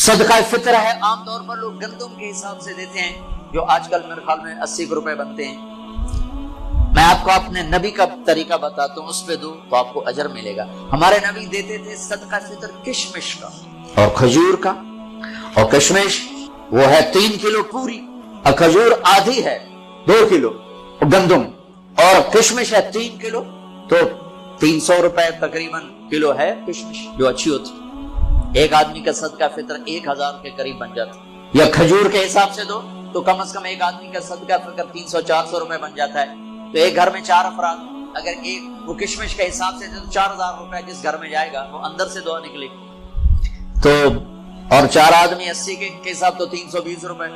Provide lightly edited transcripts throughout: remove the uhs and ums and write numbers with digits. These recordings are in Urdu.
صدقہ فطر ہے، عام طور پر لوگ گندم کے حساب سے دیتے ہیں، جو آج کل میرے خیال میں 80 روپے بنتے ہیں۔ میں آپ کو اپنے نبی کا طریقہ بتاتا ہوں، اس پہ دو تو آپ کو اجر ملے گا۔ ہمارے نبی دیتے تھے صدقہ فطر کشمش کا اور کھجور کا، اور کشمش وہ ہے 3 کلو پوری، اور کھجور آدھی ہے 2 کلو گندم، اور کشمش ہے 3 کلو، تو 300 روپے تقریباً کلو ہے کشمش، جو اچھی ہوتی۔ ایک آدمی کا صدقہ فطر 1000 کے قریب بن جاتا، یا کھجور کے حساب سے دو تو کم از کم ایک آدمی کا صدقہ فطر 300-400 روپے بن جاتا ہے۔ تو ایک گھر میں 4 افراد، اگر ایک وہ کشمش کے حساب سے دے تو 4000 روپے جس گھر میں جائے گا وہ اندر سے دعا نکلے، تو اور 4 آدمی 80 کے حساب تو 320 روپے۔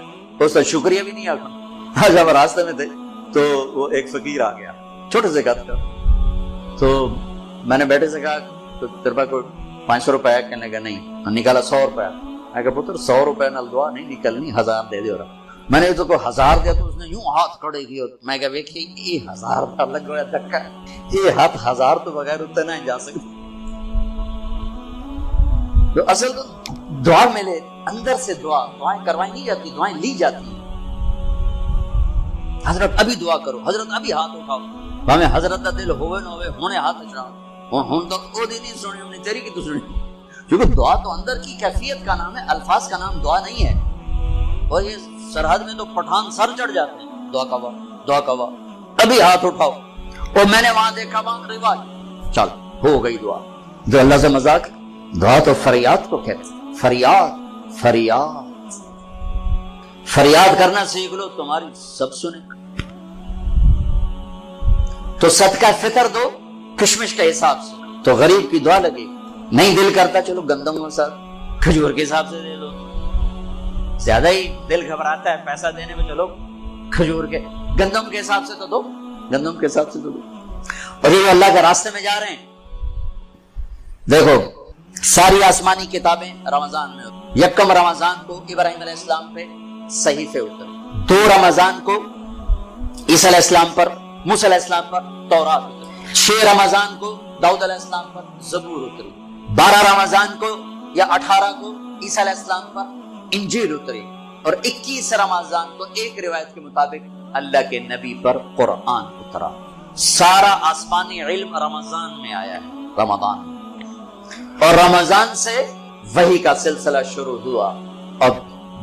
اس کا شکریہ بھی نہیں آتا۔ جب راستے میں تھے تو وہ ایک فقیر آ گیا چھوٹے سے قد کا، تو میں نے بیٹے سے کہا تو تیرے پاس کوئی 500 روپے ہے؟ کہنے کا نہیں۔ نکالا 100 روپے۔ میں کہا پتر 100 روپے نال دعا نہیں نکلنی، 1000 دے دے۔ میں نے تو کوئی 1000 دیا تو اس نے یوں ہاتھ کھڑے کیے۔ میں کہا ویکھیے یہ 1000 کا لگ گیا دھکا، یہ ہاتھ 1000 تو بغیر اتنے نہیں جا سکتے۔ جو اصل تو دعا ملے اندر سے، دعائیں کروائی نہیں جاتی، دعائیں لی جاتی ہیں۔ حضرت ابھی دعا کرو، حضرت ابھی ہاتھ اٹھاؤ، ہمیں حضرت کا دل ہوئے نہ ہوئے ہونے ہاتھ اٹھاؤ، ہوں تو او دی نہیں سنی، ہم نے تیری کی تو سنی، کیونکہ دعا تو اندر کی کیفیت کا نام ہے، الفاظ کا نام دعا نہیں ہے۔ اور یہ سرحد میں تو پٹھان سر چڑھ جاتے ہیں، دعا کا وقت، دعا کا وقت، ابھی ہاتھ اٹھاؤ۔ اور میں نے وہاں دیکھا وہاں رواج، چل ہو گئی دعا۔ جو اللہ سے مذاق، دعا تو فریاد کو کہتے ہیں، فریاد فریاد فریاد کرنا سیکھ لو، تمہاری سب سنے۔ تو صدقہ فطر دو کشمش کے حساب سے تو غریب کی دعا لگے، نہیں دل کرتا چلو گندم کے ساتھ کھجور کے حساب سے دے دو، زیادہ ہی دل گھبراتا ہے پیسہ دینے میں، چلو کھجور کے گندم کے حساب سے تو دو، گندم کے حساب سے تو دو۔ اور یہ اللہ کے راستے میں جا رہے ہیں، دیکھو ساری آسمانی کتابیں رمضان میں ہوتی، یکم رمضان کو ابراہیم علیہ السلام پہ صحیفے اترے، 2 رمضان کو عیسیٰ علیہ السلام پر، موسیٰ علیہ السلام پر تورات اتری، 6 رمضان کو داؤد علیہ السلام پر زبور اتری، 12 رمضان کو یا 18 کو عیسیٰ علیہ السلام پر انجیل اتری، اور 21 رمضان کو ایک روایت کے مطابق اللہ کے نبی پر قرآن اترا۔ سارا آسمانی علم رمضان میں آیا ہے، رمضان میں، اور رمضان سے وحی کا سلسلہ شروع ہوا، اب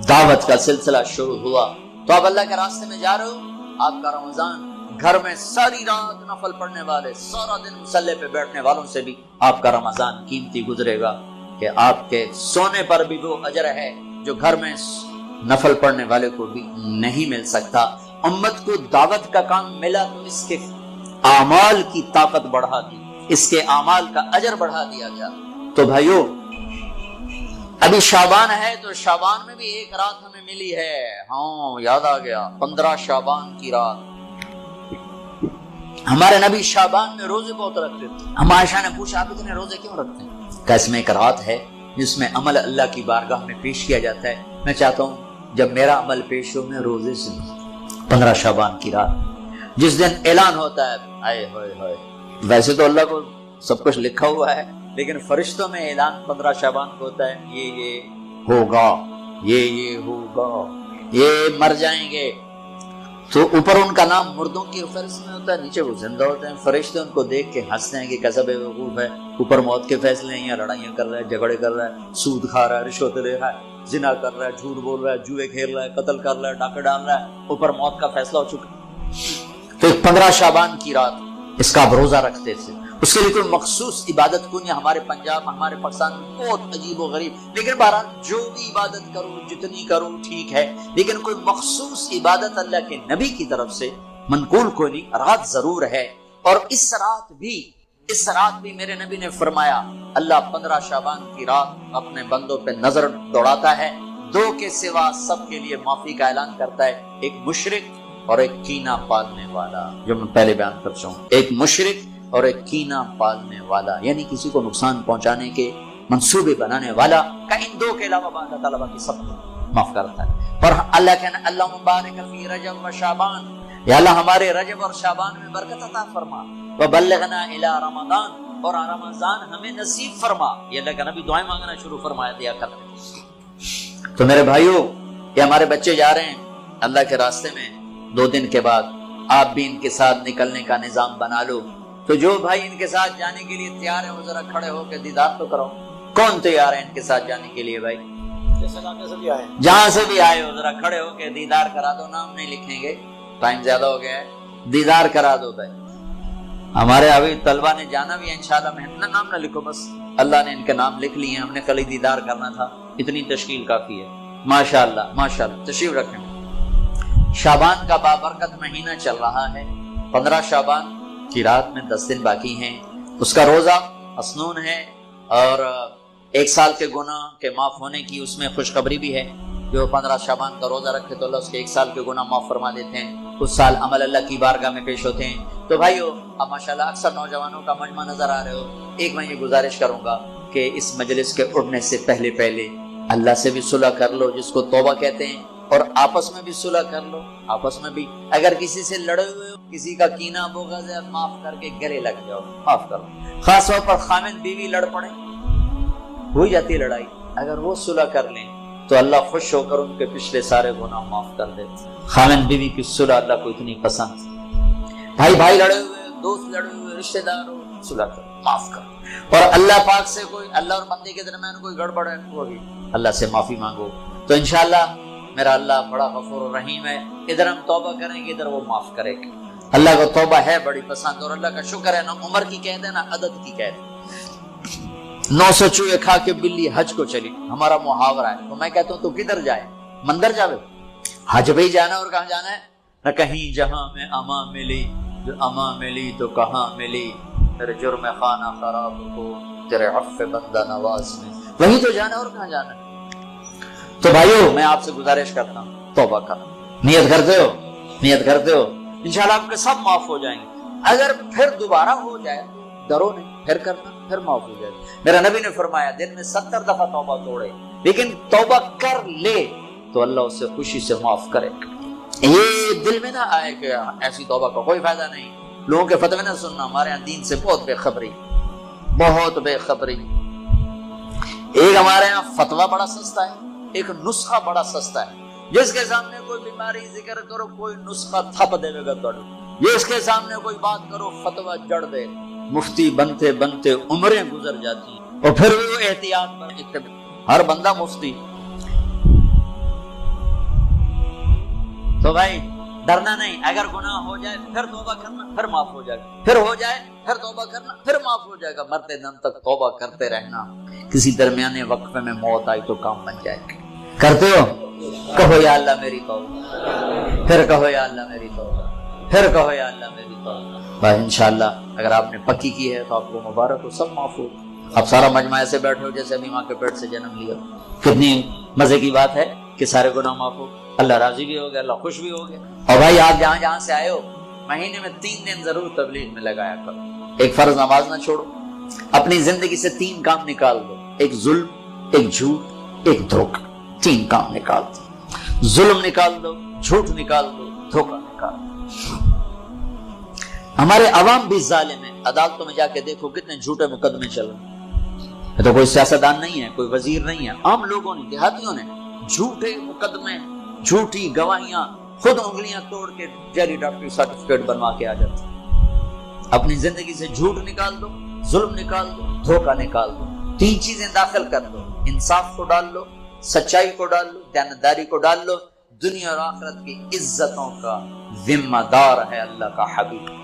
دعوت کا سلسلہ شروع ہوا۔ تو آپ اللہ کے راستے میں جا رہے ہو، آپ کا رمضان، گھر میں ساری رات نفل پڑھنے والے، سارا دن مصلی پہ بیٹھنے والوں سے بھی آپ کا رمضان قیمتی گزرے گا، کہ آپ کے سونے پر بھی وہ اجر ہے جو گھر میں نفل پڑھنے والے کو بھی نہیں مل سکتا۔ امت کو دعوت کا کام ملا تو اس کے اعمال کی طاقت بڑھا دی، اس کے اعمال کا اجر بڑھا دیا گیا۔ تو بھائیو ابھی شعبان ہے، تو شعبان میں بھی ایک رات ہمیں ملی ہے، ہاں یاد آ گیا، 15 شعبان کی رات۔ ہمارے نبی شعبان میں روزے بہت رکھتے تھے۔ ہم عائشہ نے پوچھا آپ اتنے روزے کیوں رکھتے ہیں؟ کہ اس میں ایک رات ہے جس میں عمل اللہ کی بارگاہ میں پیش کیا جاتا ہے، میں چاہتا ہوں جب میرا عمل پیش ہو میں روزے سے 15 شعبان کی رات، جس دن اعلان ہوتا ہے، آئے ہوئے ہوئے، ویسے تو اللہ کو سب کچھ لکھا ہوا ہے، لیکن فرشتوں میں اعلان 15 شعبان کو ہوتا ہے، یہ ہوگا، یہ ہوگا، یہ مر جائیں گے، تو اوپر ان کا نام مردوں کی فہرست میں ہوتا ہے، نیچے وہ زندہ ہوتے ہیں، فرشتے ان کو دیکھ کے ہنستے ہیں کہ کیسا بے وقوف ہے، اوپر موت کے فیصلے ہیں، یا لڑائیاں کر رہا ہے، جھگڑے کر رہا ہے، سود کھا رہا ہے، رشوت لے رہا ہے، زنا کر رہا ہے، جھوٹ بول رہا ہے، جوئے کھیل رہا ہے، قتل کر رہا ہے، ڈاکے ڈال رہا ہے، اوپر موت کا فیصلہ ہو چکا۔ تو 15 شعبان کی رات اس کا آپ روزہ رکھتے تھے، اس کے لیے کوئی مخصوص عبادت کو نہیں۔ ہمارے پنجاب، ہمارے پاکستان بہت عجیب و غریب، لیکن بہرحال جو بھی عبادت کرو جتنی کرو ٹھیک ہے، لیکن کوئی مخصوص عبادت اللہ کے نبی کی طرف سے منقول کوئی نہیں۔ رات ضرور ہے، اور اس رات بھی میرے نبی نے فرمایا اللہ 15 شعبان کی رات اپنے بندوں پہ نظر دوڑاتا ہے، 2 کے سوا سب کے لیے معافی کا اعلان کرتا ہے، ایک مشرک اور ایک کینہ پالنے والا، جو میں پہلے بیان کر چکا ہوں، ایک مشرک اور ایک کینہ پالنے والا، یعنی کسی کو نقصان پہنچانے کے منصوبے بنانے والا، کا ان 2 کے علاوہ اللہ تعالیٰ کی سب کو معاف کرتا ہے۔ اور اللہ کہنا اللہ مبارک فی رجب و شعبان، یا اللہ ہمارے رجب اور شعبان میں برکت عطا فرما، وبلغنا الی رمضان، اور رمضان ہمیں نصیب فرما۔ یہ اللہ کا نبی دعائیں مانگنا شروع فرمایا دیا کرتے۔ تو میرے بھائیوں، یہ ہمارے بچے جا رہے ہیں اللہ کے راستے میں، 2 دن کے بعد آپ بھی ان کے ساتھ نکلنے کا نظام بنا لو۔ تو جو بھائی ان کے ساتھ جانے کے لیے تیار ہیں وہ ذرا کھڑے ہو کے دیدار تو کرو۔ کون تیار ہے ان کے ساتھ جانے کے لیے؟ بھائی جہاں سے بھی آئے ہو ذرا کھڑے ہو کے دیدار کرا دو۔ نام نہیں لکھیں گے، ٹائم زیادہ ہو گیا ہے، دیدار کرا دو بھائی۔ ہمارے ابھی طلبہ نے جانا بھی ہے انشاءاللہ، محنت نام نہ لکھو، بس اللہ نے ان کے نام لکھ لیے ہیں، ہم نے کل ہی دیدار کرنا تھا، اتنی تشکیل کافی ہے۔ ماشاءاللہ ماشاءاللہ، تشریف رکھیں۔ شعبان کا بابرکت مہینہ چل رہا ہے، 15 شعبان کی رات میں 10 دن باقی ہیں۔ اس کا روزہ مسنون ہے، اور 1 سال کے گناہ کے معاف ہونے کی اس میں خوشخبری بھی ہے۔ جو 15 شعبان کا روزہ رکھے تو اللہ اس کے 1 سال کے گناہ معاف فرما دیتے ہیں، اس سال عمل اللہ کی بارگاہ میں پیش ہوتے ہیں۔ تو بھائیو، اب ماشاءاللہ اکثر نوجوانوں کا مجمع نظر آ رہے ہو، ایک میں یہ گزارش کروں گا کہ اس مجلس کے اٹھنے سے پہلے اللہ سے بھی صلح کر لو، جس کو توبہ کہتے ہیں، اور آپس میں بھی صلح کر لو۔ آپس میں بھی اگر کسی سے لڑے ہوئے ہو، کسی کا کینہ بغض ہے، معاف کر کے گلے لگ جاؤ، معاف کرو۔ خاص طور پر خامن بیوی لڑ پڑے، ہو جاتی لڑائی، اگر وہ صلح کر لیں تو اللہ خوش ہو کر ان کے پچھلے سارے گناہ معاف کر دے۔ خامن بیوی کی صلح اللہ کو اتنی پسند۔ بھائی لڑے ہوئے، دوست لڑے ہوئے، رشتہ دار ہو، صلح کرو، معاف کرو۔ اور اللہ پاک سے کوئی، اللہ اور بندے کے درمیان کوئی گڑبڑ ہے، وہ بھی اللہ سے معافی مانگو۔ تو انشاءاللہ میرا اللہ بڑا غفور رحیم ہے، ادھر ہم توبہ کریں گے، ادھر وہ معاف کرے گا۔ اللہ کو توبہ ہے بڑی پسند، اور اللہ کا شکر ہے، نہ عمر کی قید ہے نہ عدد کی قید۔ 900 چوہے کھا کے بلی حج کو چلی، ہمارا محاورہ ہے۔ تو میں کہتا ہوں تو کدھر جائے؟ مندر جاوے؟ حج بھی جانا، اور کہاں جانا ہے؟ نہ کہیں جہاں میں اما ملی، جو اما ملی تو کہاں ملی، تیرے جرم خانہ خراب کو تیرے عفو بندہ نواز میں، وہیں تو جانا، اور کہاں جانا ہے؟ تو بھائیو، میں آپ سے گزارش کرتا ہوں توبہ کرو۔ نیت کرتے ہو؟ نیت کرتے ہو؟ انشاءاللہ آپ کے سب معاف ہو جائیں گے۔ اگر پھر دوبارہ ہو جائے، ڈرو نہیں، پھر کرنا، پھر معاف ہو جائے۔ میرا نبی نے فرمایا دن میں 70 دفعہ توبہ توڑے، لیکن توبہ کر لے تو اللہ اسے خوشی سے معاف کرے۔ یہ دل میں نہ آئے کہ ایسی توبہ کا کوئی فائدہ نہیں، لوگوں کے فتوے نہ سننا، ہمارے یہاں دین سے بہت بے خبری، بہت بے خبری۔ ایک ہمارے یہاں فتویٰ بڑا سستا ہے، ایک نسخہ بڑا سستا ہے۔ جس کے سامنے کوئی بیماری ذکر کرو، کوئی نسخہ تھپ دے گا توڑو، جس کے سامنے کوئی بات کرو فتویٰ جڑ دے۔ مفتی بنتے بنتے عمریں گزر جاتی ہیں، اور پھر وہ احتیاط پر ہر بندہ مفتی۔ تو بھائی ڈرنا نہیں، اگر گناہ ہو جائے پھر توبہ کرنا، پھر معاف ہو جائے گا، پھر ہو جائے پھر توبہ کرنا، پھر معاف ہو جائے گا۔ مرتے دم تک توبہ کرتے رہنا، کسی درمیانے وقفے میں موت آئی تو کام بن جائے گا۔ کرتے ہو؟ کہو یا اللہ میری توبہ، پھر کہو یا اللہ میری توبہ، پھر کہو یا اللہ میری توبہ۔ بھائی انشاءاللہ اگر آپ نے پکی کی ہے تو آپ کو مبارک ہو، سب معاف ہو۔ اب سارا مجمع ایسے بیٹھے ہو جیسے ابھی ماں کے پیٹ سے جنم لیا۔ کتنی مزے کی بات ہے کہ سارے گناہ معاف ہو، اللہ راضی بھی ہو گیا، اللہ خوش بھی ہو گیا۔ اور بھائی آپ جہاں جہاں سے آئے ہو، مہینے میں 3 دن ضرور تبلیغ میں لگایا کرو۔ ایک فرض نماز نہ چھوڑو، اپنی زندگی سے 3 کام نکال دو، ایک ظلم، ایک جھوٹ، ایک دھوکہ۔ 3 کام نکال دو، ظلم نکال دو، جھوٹ نکال دو، دھوکہ نکال دو۔ ہمارے عوام بھی ظالم ہیں، عدالتوں میں جا کے دیکھو کتنے جھوٹے مقدمے چل رہے ہیں۔ یہ تو کوئی سیاستدان نہیں ہے، کوئی وزیر نہیں ہے، عام لوگوں نے، دیہاتیوں نے جھوٹے مقدمے، جھوٹی گواہیاں، خود انگلیاں توڑ کے جعلی ڈاکٹری سرٹیفکیٹ بنوا کے آ جاتے ہیں۔ اپنی زندگی سے جھوٹ نکال دو، ظلم نکال دو، دھوکہ نکال دو۔ 3 چیزیں داخل کر دو، انصاف کو ڈال لو، سچائی کو ڈال لو، دیانتداری کو ڈال لو۔ دنیا اور آخرت کی عزتوں کا ذمہ دار ہے اللہ کا حبیب۔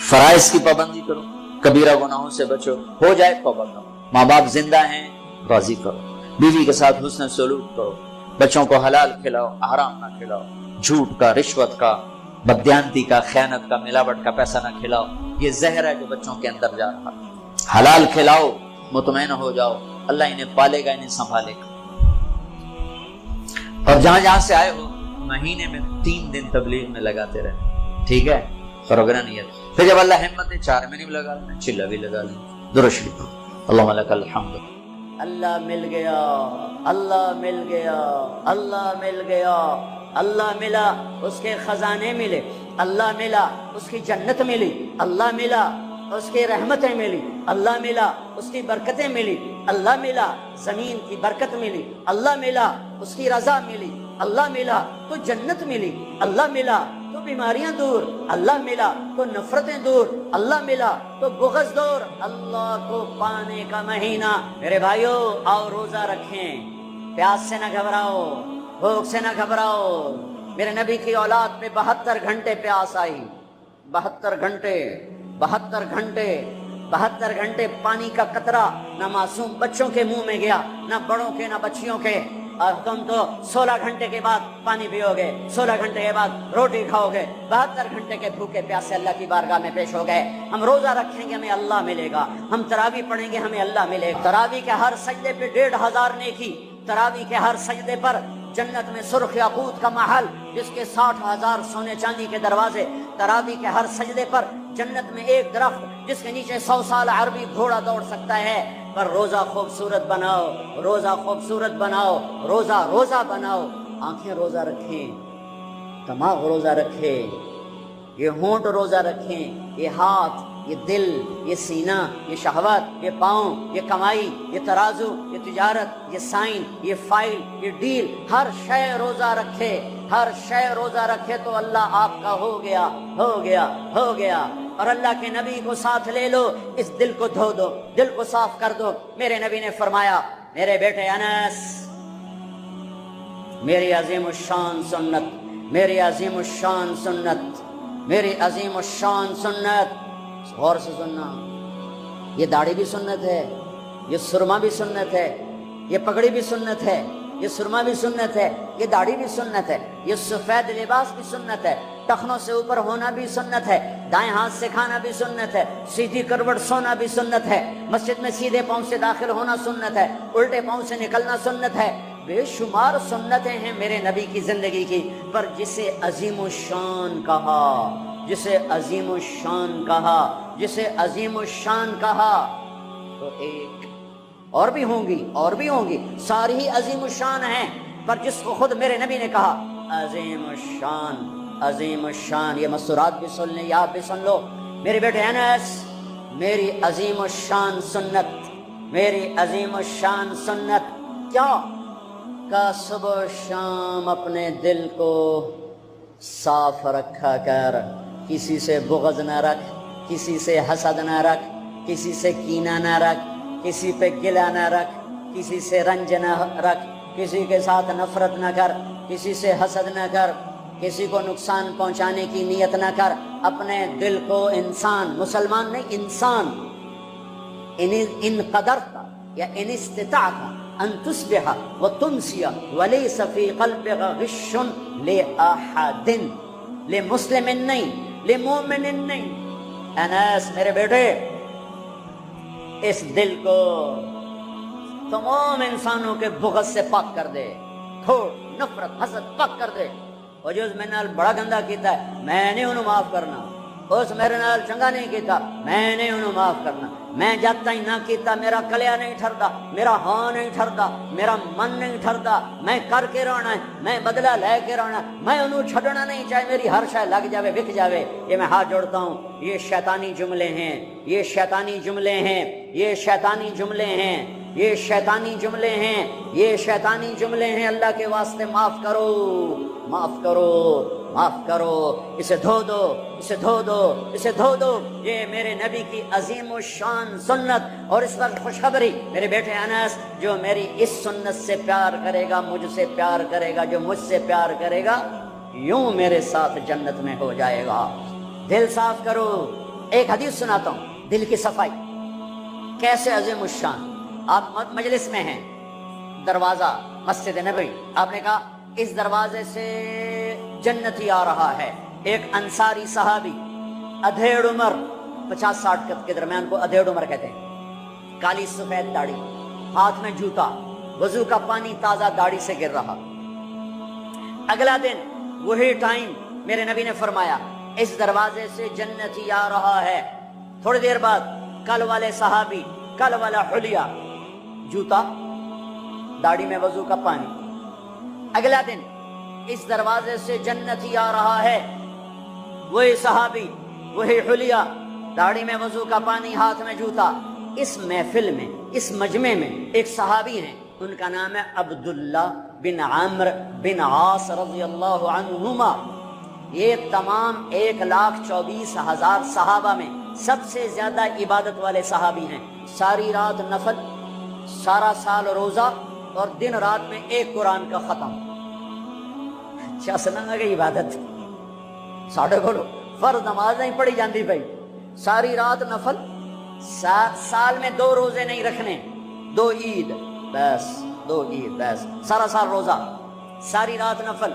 فرائض کی پابندی کرو، کبیرہ گناہوں سے بچو، ہو جائے توبہ کرو۔ ماں باپ زندہ ہیں، راضی کرو، بیوی کے ساتھ حسن سلوک کرو، بچوں کو حلال کھلاؤ، حرام نہ کھلاؤ، جھوٹ کا، رشوت کا، بددیانتی کا، خیانت کا، ملاوٹ کا پیسہ نہ کھلاؤ۔ یہ زہر ہے جو بچوں کے اندر جا رہا ہے۔ حلال کھلاؤ، مطمئن ہو جاؤ، اللہ انہیں پالے گا، انہیں سنبھالے گا۔ اور جہاں جہاں سے آئے ہو، مہینے میں 3 دن تبلیغ میں لگاتے رہے، ٹھیک ہے؟ فروغ نیت۔ پھر جب اللہ ہمت دے 4 مہینے بھی لگا لیں، چلا بھی لگا لیں۔ درود شریف اللہم لک الحمد۔ اللہ مل گیا، اللہ مل گیا، اللہ مل گیا، اللہ ملا، اس کے خزانے ملے، اللہ ملا، اس کی جنت ملی، اللہ ملا، اس کی رحمتیں ملی، اللہ ملا، اس کی برکتیں ملی، اللہ ملا، زمین کی برکت ملی، اللہ ملا، اس کی رضا ملی، اللہ ملا تو جنت ملی، اللہ ملا تو بیماریاں دور، اللہ ملا تو نفرتیں دور، اللہ ملا تو بغض دور۔ اللہ کو پانے کا مہینہ، میرے بھائیو آؤ روزہ رکھیں، پیاس سے نہ گھبراؤ، بھوک سے نہ گھبراؤ۔ میرے نبی کی اولاد پہ 72 گھنٹے پیاس آئی، 72 گھنٹے، 72 گھنٹے، 72 گھنٹے پانی کا قطرہ نہ معصوم بچوں کے منہ میں گیا، نہ بڑوں کے نہ بچیوں کے۔ اور تم تو 16 گھنٹے کے بعد پانی پیو گے، 16 گھنٹے کے بعد روٹی کھاؤ گے، 72 گھنٹے کے بھوکے پیاسے اللہ کی بارگاہ میں پیش ہو گئے۔ ہم روزہ رکھیں گے ہمیں اللہ ملے گا، ہم تراویح پڑھیں گے ہمیں اللہ ملے گا۔ تراویح کے ہر سجدے پہ 1500 نیکی، تراویح کے ہر سجدے پر جنت میں سرخ یاقوت کا محل جس کے 60,000 سونے چاندی کے دروازے، تراویح کے ہر سجدے پر جنت میں ایک درخت جس کے نیچے 100 سال عربی گھوڑا دوڑ سکتا ہے۔ پر روزہ خوبصورت بناؤ، روزہ خوبصورت بناؤ، روزہ بناؤ۔ آنکھیں روزہ رکھیں، دماغ روزہ رکھیں، یہ ہونٹ روزہ رکھیں، یہ ہاتھ، یہ دل، یہ سینہ، یہ شہوت، یہ پاؤں، یہ کمائی، یہ ترازو، یہ تجارت، یہ سائن، یہ فائل، یہ ڈیل، ہر شے روزہ رکھے، ہر شے روزہ رکھے تو اللہ آپ کا ہو گیا، ہو گیا، ہو گیا۔ اور اللہ کے نبی کو ساتھ لے لو، اس دل کو دھو دو، دل کو صاف کر دو۔ میرے نبی نے فرمایا، میرے بیٹے انس، میری عظیم الشان سنت، میری عظیم الشان سنت، میری عظیم الشان سنت، غور سے سننا، یہ داڑھی بھی سنت ہے، یہ سرما بھی سنت ہے، یہ پگڑی بھی سنت ہے، یہ سرما بھی سنت ہے، یہ داڑھی بھی سنت ہے، یہ سفید لباس بھی سنت ہے، ٹخنوں سے اوپر ہونا بھی سنت ہے، دائیں ہاتھ سے کھانا بھی سنت ہے، سیدھی کروٹ سونا بھی سنت ہے، مسجد میں سیدھے پاؤں سے داخل ہونا سنت ہے، الٹے پاؤں سے نکلنا سنت ہے۔ بے شمار سنتیں ہیں میرے نبی کی زندگی کی، پر جسے عظیم الشان کہا، جسے عظیم الشان کہا، جسے عظیم الشان کہا تو ایک اور بھی ہوں گی، اور بھی ہوں گی، ساری ہی عظیم الشان ہیں، پر جس کو خود میرے نبی نے کہا عظیم الشان، عظیم الشان، یہ مسورات بھی سن لیں، یاد بھی سن لو۔ میرے بیٹے انس، میری عظیم الشان سنت، میری عظیم الشان سنت کیا؟ کا صبح و شام اپنے دل کو صاف رکھا کر، کسی سے بغض نہ رکھ، کسی سے حسد نہ رکھ، کسی سے کینہ نہ رکھ، کسی پہ گلہ نہ رکھ، کسی سے رنج نہ رکھ، کسی کے ساتھ نفرت نہ کر، کسی سے حسد نہ کر، کسی کو نقصان پہنچانے کی نیت نہ کر۔ اپنے دل کو انسان، مسلمان نہیں انسان، ان قدرت یا ان استطاعت ان تصبح وتمسی ولیس فی قلبک غش لأحد، لمسلم نہیں، لمومن نہیں۔ انس میرے بیٹے، اس دل کو تمام انسانوں کے بغض سے پاک کر دے، تھوڑ نفرت حسد پاک کر دے۔ اور جو میں نال بڑا گندا کیتا ہے میں نے انہوں معاف کرنا، اس میرے نال چنگا نہیں کیتا میں نے انہوں معاف کرنا، میں جب تک نہ کیتا میرا کلیا نہیں ٹھردا، میرا ہاں نہیں ٹھردا، میرا من نہیں ٹھردا، میں کر کے رہنا ہے، میں بدلہ لے کے رہنا، میں انہوں چھڑنا نہیں، چاہے میری ہر شے لگ جاوے وک جاوے۔ یہ میں ہاتھ جوڑتا ہوں، یہ شیطانی جملے ہیں، یہ شیطانی جملے ہیں، یہ شیطانی جملے ہیں، یہ شیطانی جملے ہیں، یہ شیطانی جملے ہیں۔ اللہ کے واسطے معاف کرو، معاف کرو، معاف کرو، اسے دھو دو، اسے دھو دو، اسے دھو دو۔ یہ میرے نبی کی عظیم الشان سنت۔ اور اس وقت خوشخبری میرے بیٹے انس، جو میری اس سنت سے پیار کرے گا، مجھ سے پیار کرے گا، جو مجھ سے پیار کرے گا، یوں میرے ساتھ جنت میں ہو جائے گا۔ دل صاف کرو۔ ایک حدیث سناتا ہوں، دل کی صفائی کیسے عظیم الشان۔ آپ مجلس میں ہیں، دروازہ مسجد نبوی، آپ نے کہا اس دروازے سے جنتی آ رہا ہے۔ ایک انصاری صحابی، ادھیڑ عمر، 50-60 کے درمیان کو ادھیڑ عمر کہتے ہیں، کالی سفید داڑھی، ہاتھ میں جوتا، وضو کا پانی تازہ داڑھی سے گر رہا۔ اگلا دن وہی ٹائم میرے نبی نے فرمایا اس دروازے سے جنتی آ رہا ہے۔ تھوڑی دیر بعد کل والے صحابی، کل والا حلیہ، جوتا، داڑھی میں وضو کا پانی۔ اگلا دن اس دروازے سے جنتی آ رہا ہے، وہی صحابی، وہی حلیہ، داڑھی میں وضو کا پانی، ہاتھ میں جوتا۔ اس محفل میں، اس مجمع میں ایک صحابی ہیں، ان کا نام ہے عبداللہ بن عمرو بن عاص رضی اللہ عنہما۔ یہ تمام 1,24,000 صحابہ میں سب سے زیادہ عبادت والے صحابی ہیں۔ ساری رات نفل، سارا سال روزہ، اور دن رات میں ایک قرآن کا ختم۔ سنا کہ عبادت ساڑھے کو فرض نماز نہیں پڑھی جاندی بھائی، ساری رات نفل، سال میں 2 روزے نہیں رکھنے، 2 عید بس، 2 عید بس، سارا سال روزہ، ساری رات نفل،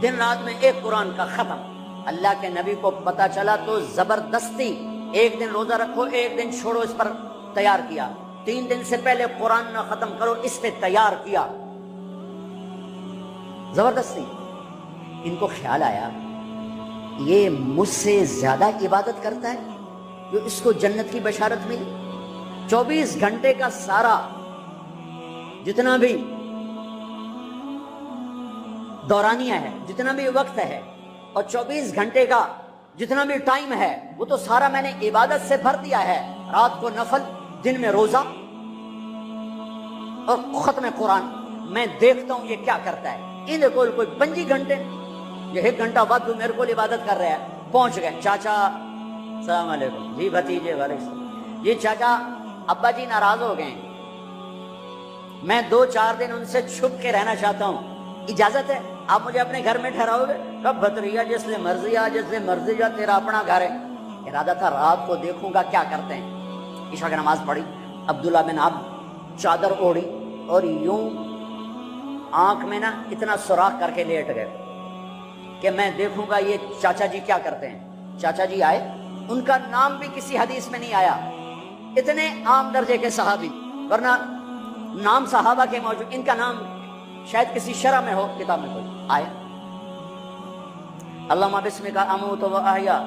دن رات میں ایک قرآن کا ختم۔ اللہ کے نبی کو پتا چلا تو زبردستی ایک دن روزہ رکھو، ایک دن چھوڑو، اس پر تیار کیا۔ 3 دن سے پہلے قرآن نہ ختم کرو، اس پہ تیار کیا زبردستی۔ ان کو خیال آیا یہ مجھ سے زیادہ عبادت کرتا ہے جو اس کو جنت کی بشارت ملی۔ 24 گھنٹے کا سارا جتنا بھی دورانیہ ہے، جتنا بھی وقت ہے، اور 24 گھنٹے کا جتنا بھی ٹائم ہے، وہ تو سارا میں نے عبادت سے بھر دیا ہے۔ رات کو نفل، دن میں روزہ اور ختم قرآن۔ میں دیکھتا ہوں یہ کیا کرتا ہے۔ ان کو کوئی 25 گھنٹے، یہ 1 گھنٹہ بعد میرے کو عبادت کر رہا ہے۔ پہنچ گئے، چاچا السلام علیکم، جی بھتیجے وعلیکم السلام، جی چاچا ابا جی ناراض ہو گئے، میں 2-4 دن ان سے چھپ کے رہنا چاہتا ہوں، اجازت ہے؟ آپ مجھے اپنے گھر میں ٹھہراؤ گے؟ کب بھتریا جس نے مرضی آ، جس نے مرضی جا، تیرا اپنا گھر ہے۔ ارادہ تھا رات کو دیکھوں گا کیا کرتے ہیں۔ عشاء کی نماز پڑھی، عبداللہ بن عمرو چادر اوڑھی اور یوں آنکھ میں نا اتنا سوراخ کر کے لیٹ گئے کہ میں دیکھوں گا یہ چاچا جی کیا کرتے ہیں۔ چاچا جی آئے، ان کا نام بھی کسی حدیث میں نہیں آیا، اتنے عام درجے کے صحابی، ورنہ نام صحابہ کے موجود، ان کا نام شاید کسی شرح میں ہو، کتاب میں کوئی آئے۔ اللہم بسمک اموت و احیا،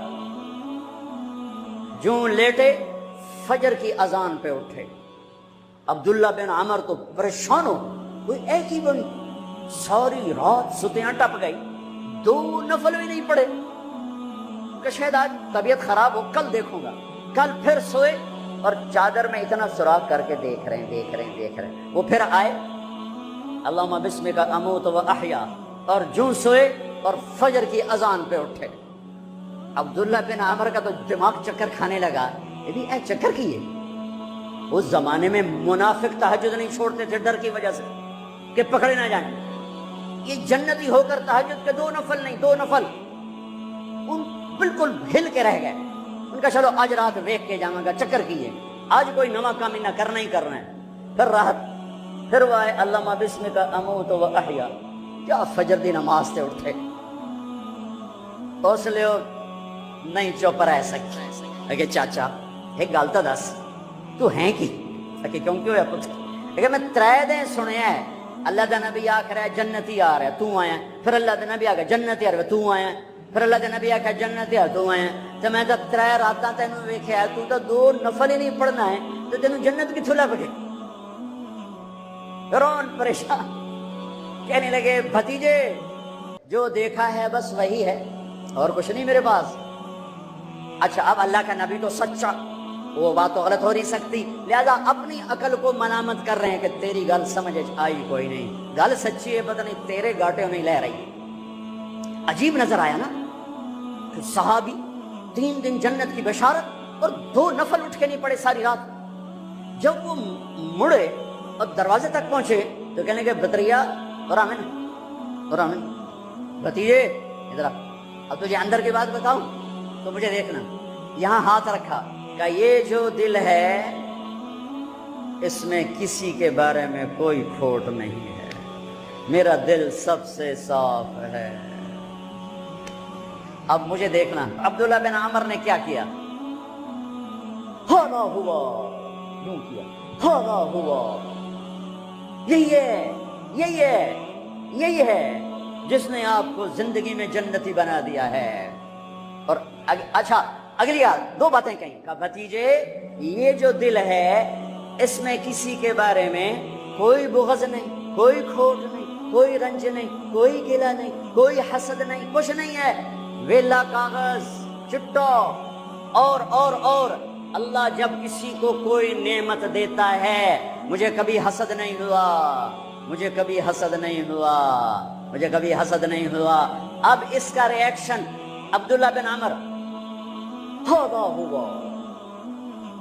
جو لیٹے فجر کی اذان پہ اٹھے۔ عبداللہ بن عمر تو پریشان ہو، کوئی ایک ہی بنی، ساری رات ستیاں ٹپ گئی، 2 نفل بھی نہیں پڑے کہ شاید آج طبیعت خراب ہو، کل دیکھوں گا۔ کل پھر سوئے اور چادر میں اتنا سوراخ کر کے دیکھ رہے ہیں۔ وہ پھر آئے، اللہم بسمک اموت و احیا، اور جو سوئے اور فجر کی اذان پہ اٹھے۔ عبداللہ بن عمر کا تو دماغ چکر کھانے لگا، یہ بھی اے چکر کی ہے۔ اس زمانے میں منافق تہجد نہیں چھوڑتے تھے ڈر کی وجہ سے کہ پکڑے نہ جائیں۔ یہ جنتی ہو کر تہجد کے 2 نفل نہیں، 2 نفل، ان بالکل ہل کے رہ گئے۔ ان کا چلو آج رات ویک کے جاؤں گا، چکر کیے، آج کوئی نواں کام نہ کرنا ہی کرنا ہے۔ پھر راحت، پھر وہ آئے، اللہم بسمک اموت و احیا، کیا فجر دی نماز سے اٹھے۔ اس لیے نہیں چپ رہ سکتے کہ چاچا ایک گل تو دس، تو ہیں کی کہ کیوں ہے پوچھ، لیکن میں 3 دن سنیا ہے اللہ دا نبی آ رہا ہے جنتی آ رہا ہے، تو آیا، پھر اللہ دا نبی آ گیا جنتی آ رہا ہے، تو آیا، پھر اللہ دا نبی آ گیا جنتی آ رہا ہے، تو آیا۔ تو میں تو 3 راتاں تینوں ویکھیا، تو 2 نفل ہی نہیں پڑھنا ہے، تو تینوں جنت کتھوں لب گئی؟ رون پریشان، کہنے لگے بھتیجے جو دیکھا ہے بس وہی ہے، اور کچھ نہیں میرے پاس۔ اچھا اب اللہ کا نبی تو سچا، وہ بات تو غلط ہو نہیں سکتی، لہذا اپنی عقل کو ملامت کر رہے ہیں کہ تیری گل سمجھ آئی کوئی نہیں، گل سچی ہے، پتہ نہیں تیرے گاٹے نہیں لے رہی۔ عجیب نظر آیا نا کہ صحابی 3 دن جنت کی بشارت اور 2 نفل اٹھ کے نہیں پڑے ساری رات۔ جب وہ مڑے اور دروازے تک پہنچے تو کہنے لگے بطریا اور آمن بھتیجے ادھر آ، اب تجھے اندر کی بات بتاؤں تو مجھے دیکھنا۔ یہاں ہاتھ رکھا کہ یہ جو دل ہے اس میں کسی کے بارے میں کوئی کھوٹ نہیں ہے، میرا دل سب سے صاف ہے، اب مجھے دیکھنا۔ عبداللہ بن عمر نے کیا کیا؟ ہانا ہوا، یوں کیا، ہانا ہوا، یہی ہے جس نے آپ کو زندگی میں جنتی بنا دیا ہے۔ اور اچھا اگلی 2 باتیں کہیں کہ بھتیجے یہ جو دل ہے اس میں کسی کے بارے میں کوئی بغض نہیں، کوئی کھوٹ نہیں، کوئی رنج نہیں، کوئی گلہ نہیں، کوئی حسد نہیں، کچھ نہیں ہے، ویلا کاغذ چٹا اور اللہ جب کسی کو کوئی نعمت دیتا ہے، مجھے کبھی حسد نہیں ہوا، مجھے کبھی حسد نہیں ہوا، مجھے کبھی حسد نہیں ہوا۔ اب اس کا ری ایکشن عبداللہ بن عمر، ہادا ہوا،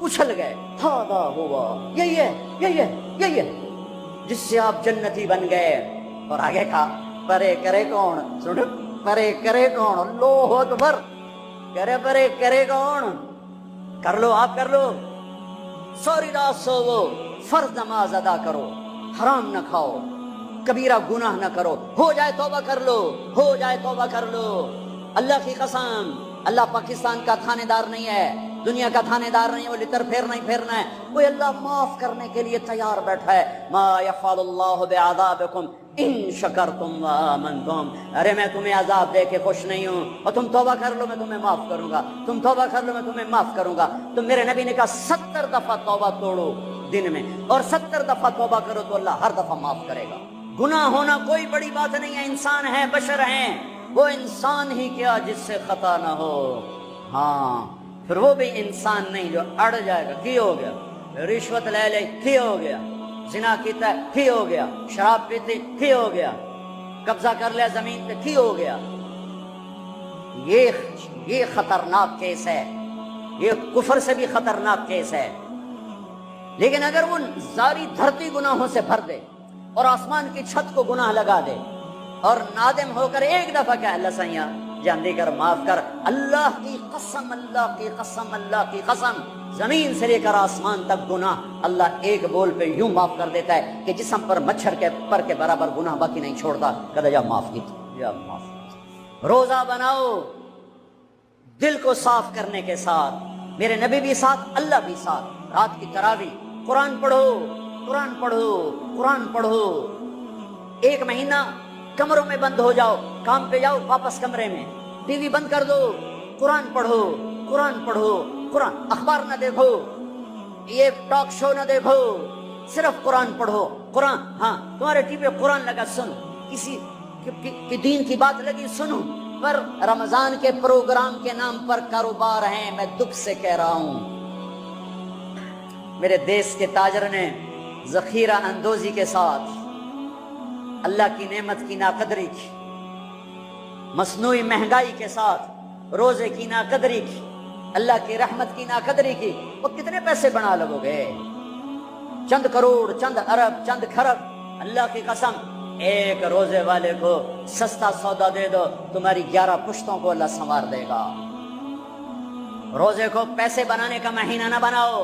اچھل گئے، ہادا ہوا، یہی ہے جس سے آپ جنتی بن گئے۔ اور آگے کہا پرے کرے کون، سنو، پرے کرے کون، اللہ اکبر، پرے کرے کون، کر لو آپ، کر لو، سوری رات سوو، فرض نماز ادا کرو، حرام نہ کھاؤ، کبیرہ گناہ نہ کرو، ہو جائے توبہ کر لو، ہو جائے توبہ کر لو۔ اللہ کی قسم، اللہ پاکستان کا تھانے دار نہیں ہے، دنیا کا تھانے دار نہیں ہے، وہ لتر پھیرنا ہی پھیرنا ہے، وہ اللہ معاف کرنے کے لیے تیار بیٹھا ہے۔ ما یفعل اللہ بعذابکم ان شکرتم وآمنتم، ارے میں تمہیں عذاب دے کے خوش نہیں ہوں، اور تم توبہ کر لو میں تمہیں معاف کروں گا، تم توبہ کر لو میں تمہیں معاف کروں گا۔ تو میرے نبی نے کہا 70 دفعہ توبہ توڑو دن میں، اور 70 دفعہ توبہ کرو تو اللہ ہر دفعہ معاف کرے گا۔ گناہ ہونا کوئی بڑی بات نہیں ہے، انسان ہے، بشر ہیں، وہ انسان ہی کیا جس سے خطا نہ ہو، ہاں پھر وہ بھی انسان نہیں جو اڑ جائے گا، کی ہو گیا، رشوت لے لے کی ہو گیا، زنا کیتا ہے کی ہو گیا، شراب پیتے کی ہو گیا، قبضہ کر لیا زمین پہ کی ہو گیا۔ یہ خطرناک کیس ہے، یہ کفر سے بھی خطرناک کیس ہے۔ لیکن اگر وہ ساری دھرتی گناہوں سے بھر دے اور آسمان کی چھت کو گناہ لگا دے اور نادم ہو کر ایک دفعہ کہ اللہ سیاں جاندی کر، معاف کر، اللہ کی قسم، اللہ کی قسم، اللہ کی قسم، زمین سے لے کر آسمان تک گناہ اللہ ایک بول پہ یوں معاف کر دیتا ہے کہ جسم پر مچھر کے پر کے برابر گناہ باقی نہیں چھوڑتا۔ کہتا جا معاف کی، جا معاف کی۔ روزہ بناؤ دل کو صاف کرنے کے ساتھ، میرے نبی بھی ساتھ، اللہ بھی ساتھ۔ رات کی تراویح، قرآن پڑھو، قرآن پڑھو، قرآن پڑھو۔ ایک مہینہ کمروں میں بند ہو جاؤ، کام پہ جاؤ واپس کمرے میں، ٹی وی بند کر دو، قرآن پڑھو، قرآن پڑھو، قرآن، اخبار نہ دیکھو، یہ ٹاک شو نہ دیکھو، صرف قرآن پڑھو۔ قرآن، ہاں تمہارے ٹی وی پہ قرآن لگا سن، کسی کی دین کی بات لگی سنو، پر رمضان کے پروگرام کے نام پر کاروبار ہیں، میں دکھ سے کہہ رہا ہوں۔ میرے دیس کے تاجر نے ذخیرہ اندوزی کے ساتھ اللہ کی نعمت کی ناقدری کی، مصنوعی مہنگائی کے ساتھ روزے کی ناقدری کی، اللہ کی رحمت کی ناقدری کی۔ وہ کتنے پیسے بنا لگو گے، چند کروڑ، چند ارب، چند کھرب۔ اللہ کی قسم، ایک روزے والے کو سستا سودا دے دو، تمہاری 11 پشتوں کو اللہ سنوار دے گا۔ روزے کو پیسے بنانے کا مہینہ نہ بناؤ،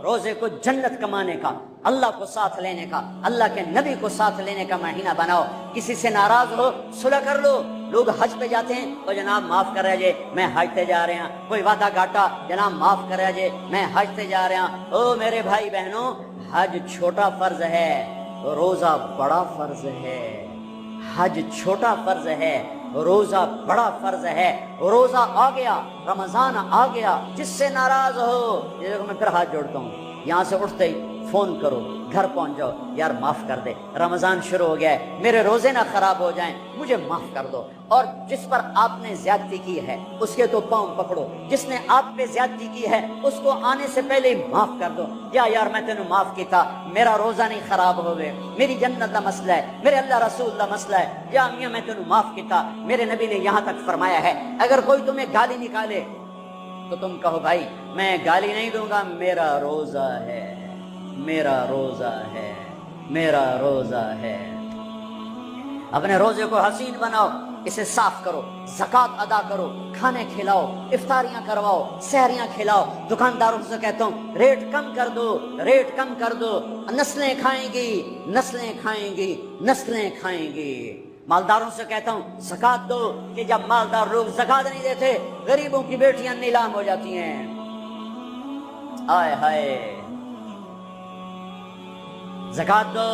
روزے کو جنت کمانے کا، اللہ کو ساتھ لینے کا، اللہ کے نبی کو ساتھ لینے کا مہینہ بناؤ۔ کسی سے ناراض ہو صلح کر لو۔ لوگ حج پہ جاتے ہیں، تو جناب معاف کر رہے میں حج تے جا رہے ہیں، کوئی وعدہ گھاٹا، جناب معاف کر رہے میں حج تے جا رہے ہیں۔ او میرے بھائی بہنوں، حج چھوٹا فرض ہے، روزہ بڑا فرض ہے۔ حج چھوٹا فرض ہے، روزہ بڑا فرض ہے۔ روزہ آ گیا، رمضان آ گیا، جس سے ناراض ہو، میں پھر ہاتھ جوڑتا ہوں، یہاں سے اٹھتے ہی فون کرو، گھر پہنچ جاؤ، یار معاف کر دے، رمضان شروع ہو گیا ہے، میرے روزے نہ خراب ہو جائیں، مجھے معاف کر دو۔ اور جس پر آپ نے زیادتی کی ہے اس کے تو پاؤں پکڑو، جس نے آپ پہ زیادتی کی ہے اس کو آنے سے پہلے ہی معاف کر دو۔ یا یار میں تینوں معاف کیتا، میرا روزہ نہیں خراب ہوئے، میری جنت کا مسئلہ ہے، میرے اللہ رسول کا مسئلہ ہے، یا میاں میں تینوں معاف کیتا۔ میرے نبی نے یہاں تک فرمایا ہے، اگر کوئی تمہیں گالی نکالے تو تم کہو بھائی میں گالی نہیں دوں گا، میرا روزہ ہے، میرا روزہ ہے، میرا روزہ ہے۔ اپنے روزے کو حسین بناؤ، اسے صاف کرو، زکوٰۃ ادا کرو، کھانے کھلاؤ، افطاریاں کرواؤ، سحریاں کھلاؤ۔ دکانداروں سے کہتا ہوں ریٹ کم کر دو، ریٹ کم کر دو، نسلیں کھائیں گی، نسلیں کھائیں گی، نسلیں کھائیں گی۔ مالداروں سے کہتا ہوں زکوٰۃ دو، کہ جب مالدار لوگ زکوٰۃ نہیں دیتے غریبوں کی بیٹیاں نیلام ہو جاتی ہیں۔ آئے ہائے، زکوٰۃ دو،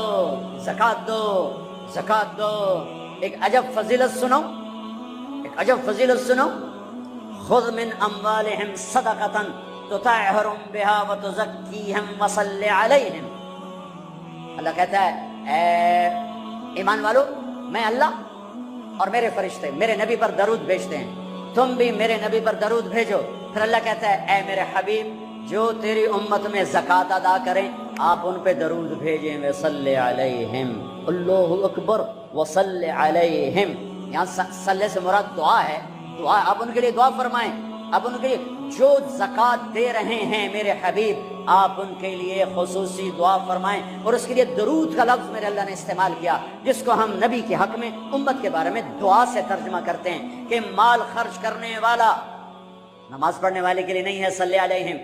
زکوٰۃ دو، زکوٰۃ دو۔ ایک عجب فضیلت سنو، ایک عجب فضیلت سنو، خذ من اموالہم صدقۃ تطہرہم بہا وتزکیہم وصلی علیہم۔ اللہ کہتا ہے اے ایمان والو، میں اللہ اور میرے فرشتے میرے نبی پر درود بھیجتے ہیں، تم بھی میرے نبی پر درود بھیجو۔ پھر اللہ کہتا ہے اے میرے حبیب جو تیری امت میں زکوٰۃ ادا کریں آپ ان پہ درود بھیجیں، وصلی علیہم، اللہ اکبر، وصلی علیہم۔ یہاں صلی سے مراد دعا ہے، دعا آپ ان کے لیے دعا فرمائیں، آپ ان کے لیے جو زکوٰۃ دے رہے ہیں میرے حبیب آپ ان کے لیے خصوصی دعا فرمائیں۔ اور اس کے لیے درود کا لفظ میرے اللہ نے استعمال کیا، جس کو ہم نبی کے حق میں امت کے بارے میں دعا سے ترجمہ کرتے ہیں کہ مال خرچ کرنے والا نماز پڑھنے والے کے لیے نہیں ہے صلی علیہم،